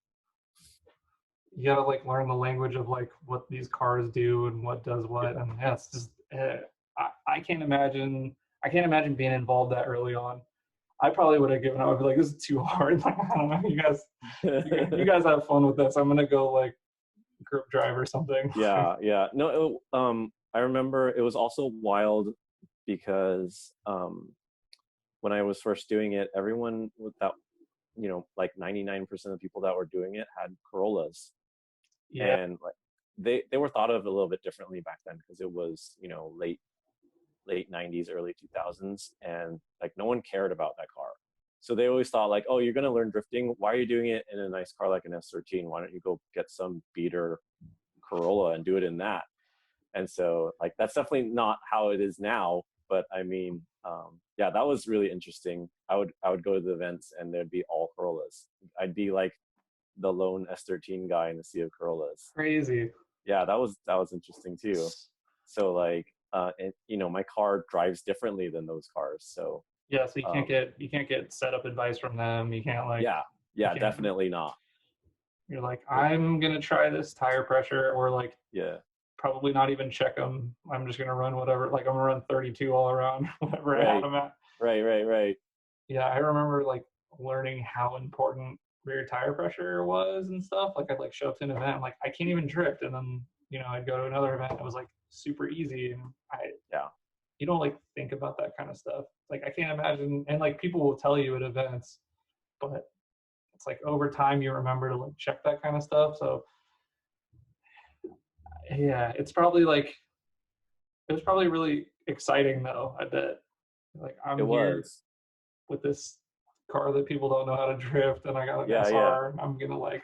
you gotta like learn the language of like what these cars do and what does what, Yeah. and yeah, it's just I can't imagine. I can't imagine being involved that early on. I probably would have given up. I'd be like, this is too hard. Like, I don't know. You guys have fun with this. I'm gonna go like group drive or something. Yeah, yeah. No, I remember it was also wild because when I was first doing it, everyone with that, like 99% of the people that were doing it had Corollas, Yeah, and like they were thought of a little bit differently back then because it was late 90s, early 2000s, and like no one cared about that car. So they always thought like, oh, you're gonna learn drifting. Why are you doing it in a nice car like an S13? Why don't you go get some beater Corolla and do it in that? And so like that's definitely not how it is now. But I mean, yeah, that was really interesting. I would go to the events and there'd be all Corollas. I'd be like the lone S13 guy in a sea of Corollas. crazy. Yeah, that was interesting too. So like, my car drives differently than those cars. So Yeah, so um, you can't get setup advice from them. You can't like yeah, you yeah, can't. definitely not. You're like, I'm gonna try this tire pressure, or like Yeah, probably not even check them. I'm just gonna run whatever. Like I'm gonna run 32 all around, whatever I had right, them at. right, right, right. Yeah, I remember like learning how important rear tire pressure was and stuff. Like I'd like show up to an event, I'm like, I can't even drift, and then I'd go to another event. It was like super easy, and I Yeah, you don't like think about that kind of stuff. Like I can't imagine, and like people will tell you at events, but it's like over time you remember to like check that kind of stuff. So yeah, it was probably really exciting though. I bet like it I'm here was. with this car that people don't know how to drift, and I got an Yeah, yeah, SR. And I'm gonna like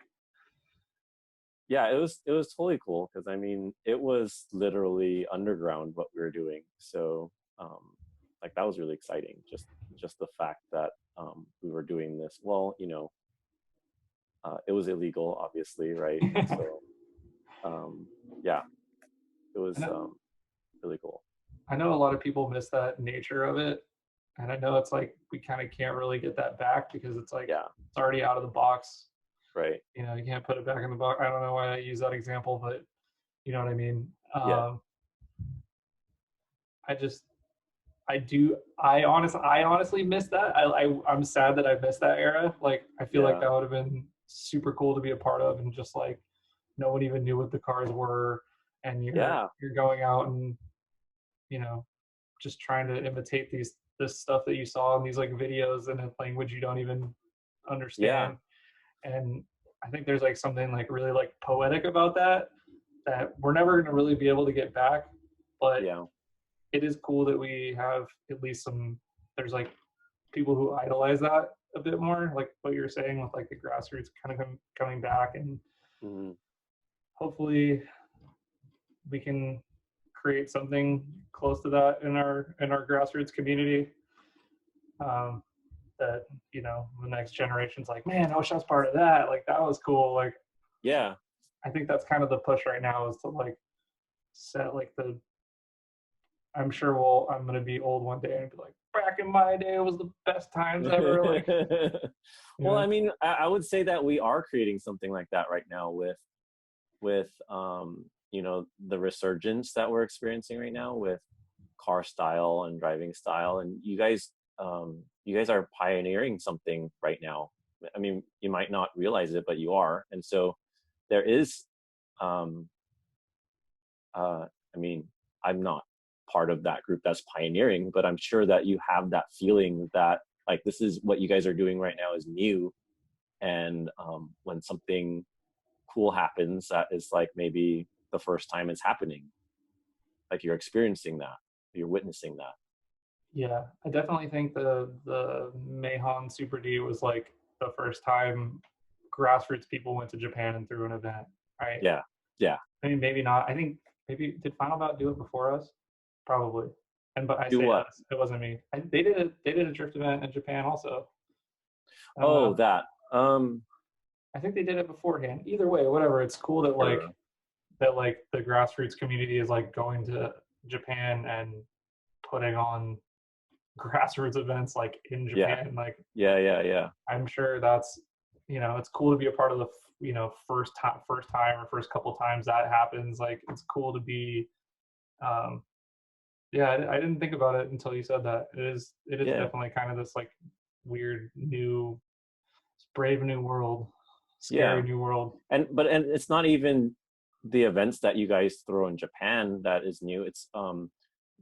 yeah. It was totally cool because I mean it was literally underground what we were doing. So like that was really exciting. Just the fact that we were doing this. Well, it was illegal, obviously, right? So um, yeah, it I was know, really cool. I know a lot of people miss that nature of it, and I know it's like we kind of can't really get that back because it's like Yeah, it's already out of the box. right. You can't put it back in the box. I don't know why I use that example, but you know what I mean. Yeah, I just I honestly miss that. I'm sad that I missed that era. Like I feel like yeah, that would have been super cool to be a part of, and just like no one even knew what the cars were, and Yeah, you're going out and, you know, just trying to imitate this stuff that you saw in these like videos in a language you don't even yeah, understand. And I think there's like something like really like poetic about that we're never going to really be able to get back, but yeah. it is cool that we have at least some, there's like people who idolize that a bit more, like what you're saying with like the grassroots kind of coming back, and Hmm. hopefully we can create something close to that in our grassroots community, um, that, you know, the next generation's like, man, I wish I was part of that, like that was cool. Like Yeah. I think that's kind of the push right now, is to like set like the, I'm sure I'm gonna be old one day and be like, back in my day, it was the best times ever. Like, you Well, I know, mean, I would say that we are creating something like that right now with you know, the resurgence that we're experiencing right now with car style and driving style, and you guys are pioneering something right now. I mean, you might not realize it, but you are. And so there is um I mean, I'm not part of that group that's pioneering, but I'm sure that you have that feeling that like this is what you guys are doing right now is new. And when something cool happens, that is like maybe the first time it's happening, like you're experiencing that, you're witnessing that. yeah, I definitely think the Mahon Super D was like the first time grassroots people went to Japan and threw an event, right? Yeah, yeah. I mean, maybe not. I think maybe did Final Bout do it before us? Probably. And but I Do say what? us, it wasn't me. They did a drift event in Japan also. Oh, Uh, that. I think they did it beforehand. Either way, whatever. It's cool that Sure. like the grassroots community is like going to Japan and putting on grassroots events like in Yeah, Japan. Like yeah, yeah, yeah, I'm sure that's, you know, it's cool to be a part of the, you know, first time or first couple times that happens. Like it's cool to be. Um, yeah, I didn't think about it until you said that. It is yeah, definitely kind of this like weird new brave new world, scary yeah. new world. And it's not even the events that you guys throw in Japan that is new. It's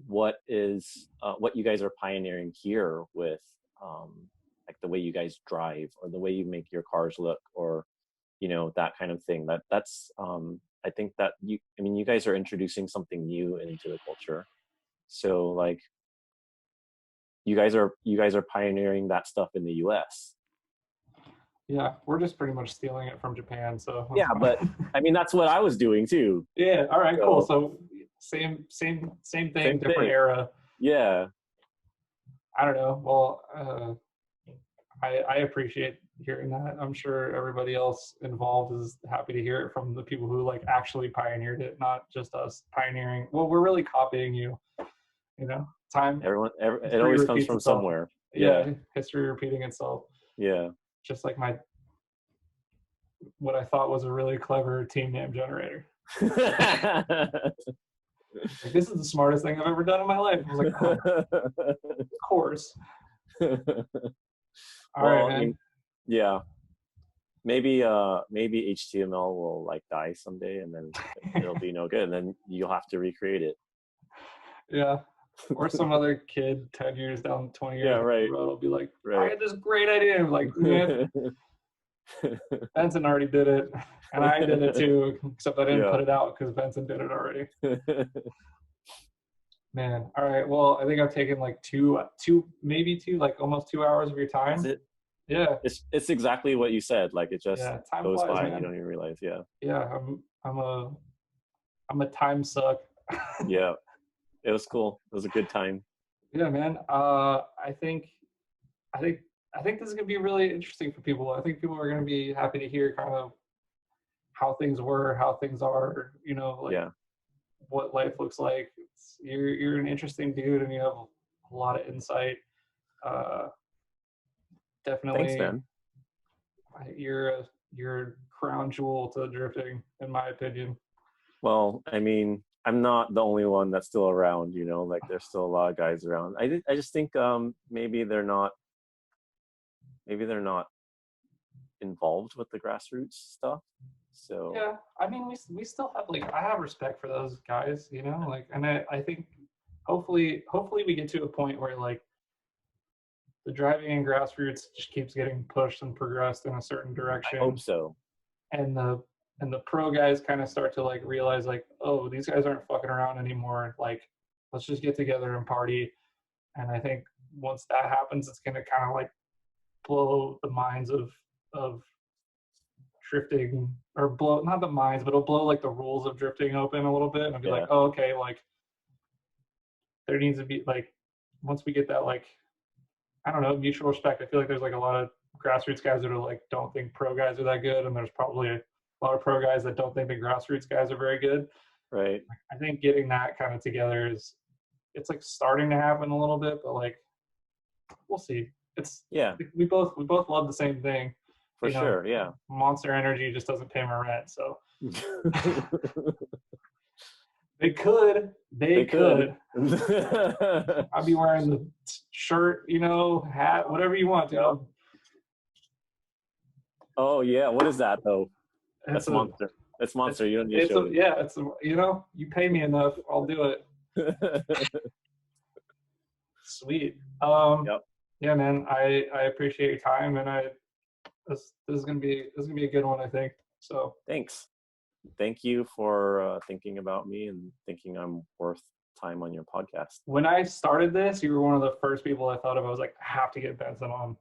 what you guys are pioneering here with um like the way you guys drive or the way you make your cars look, or you know, that kind of thing. That's I think that I mean, you guys are introducing something new into the culture. So like you guys are pioneering that stuff in the US. Yeah, we're just pretty much stealing it from Japan, so that's Yeah, but fine. I mean that's what I was doing too. Yeah, all right, cool. So So same thing, same different thing. era. Yeah. I don't know. Well, I appreciate hearing that. I'm sure everybody else involved is happy to hear it from the people who like actually pioneered it, not just us pioneering. Well, we're really copying you. You know, time It history always comes repeats from itself. somewhere. Yeah. Yeah, history repeating itself. Yeah. Just like my what I thought was a really clever team name generator. Like this is the smartest thing I've ever done in my life. I was like, oh, of course. All right, Well, man. yeah, maybe HTML will like die someday, and then it'll be no good, and then you'll have to recreate it. Yeah. Or some other kid 10 years down, 20 Yeah, years down the right, road will be like, I right. had this great idea. I'm like, yeah, Benson already did it. And I did it too, except I didn't Yeah. put it out because Benson did it already. Man. All right. Well, I think I've taken like maybe two, like almost 2 hours of your That's time. it. Yeah. It's exactly what you said. Like it just Yeah. Time goes flies, by and you man. don't even realize. Yeah. Yeah. I'm a time suck. Yeah. It was cool. It was a good time. Yeah, man. I think I think this is gonna be really interesting for people. I think people are gonna be happy to hear kind of how things were, how things are, you know, like Yeah. what life looks like. You're an interesting dude and you have a lot of insight. Uh, Thanks, definitely, man. you're a crown jewel to drifting, in my opinion. Well, I mean, I'm not the only one that's still around, you know, like there's still a lot of guys around. I just think maybe they're not involved with the grassroots stuff. So Yeah, I mean, we still have like I have respect for those guys, you know, like, and I think hopefully we get to a point where like the driving and grassroots just keeps getting pushed and progressed in a certain I hope direction, so. and the pro guys kind of start to like realize like, oh, these guys aren't fucking around anymore. Like, let's just get together and party. And I think once that happens, it's gonna kind of like blow the minds of drifting, or blow not the minds, but it'll blow like the rules of drifting open a little bit, and I'll be like, Yeah. oh, okay, like there needs to be like, once we get that like, I don't know, mutual respect. I feel like there's like a lot of grassroots guys that are like don't think pro guys are that good, and there's probably a lot of pro guys that don't think the grassroots guys are very good. Right. I think getting that kind of together is, it's like starting to happen a little bit, but like we'll see. It's Yeah. we both love the same thing. For You know, sure. Yeah. Monster Energy just doesn't pay my rent, so they could. They could. I'd be wearing the shirt, you know, hat, whatever you want, Yep. Oh yeah, what is that though? That's Monster. That's Monster. You don't need to show me. Yeah, it's you know, you pay me enough, I'll do it. Sweet. Yep. Yeah, man, I appreciate your time, and this is gonna be a good one, I think. So Thanks. Thank you for thinking about me and thinking I'm worth time on your podcast. when I started this, you were one of the first people I thought of. I was like, I have to get Benson on.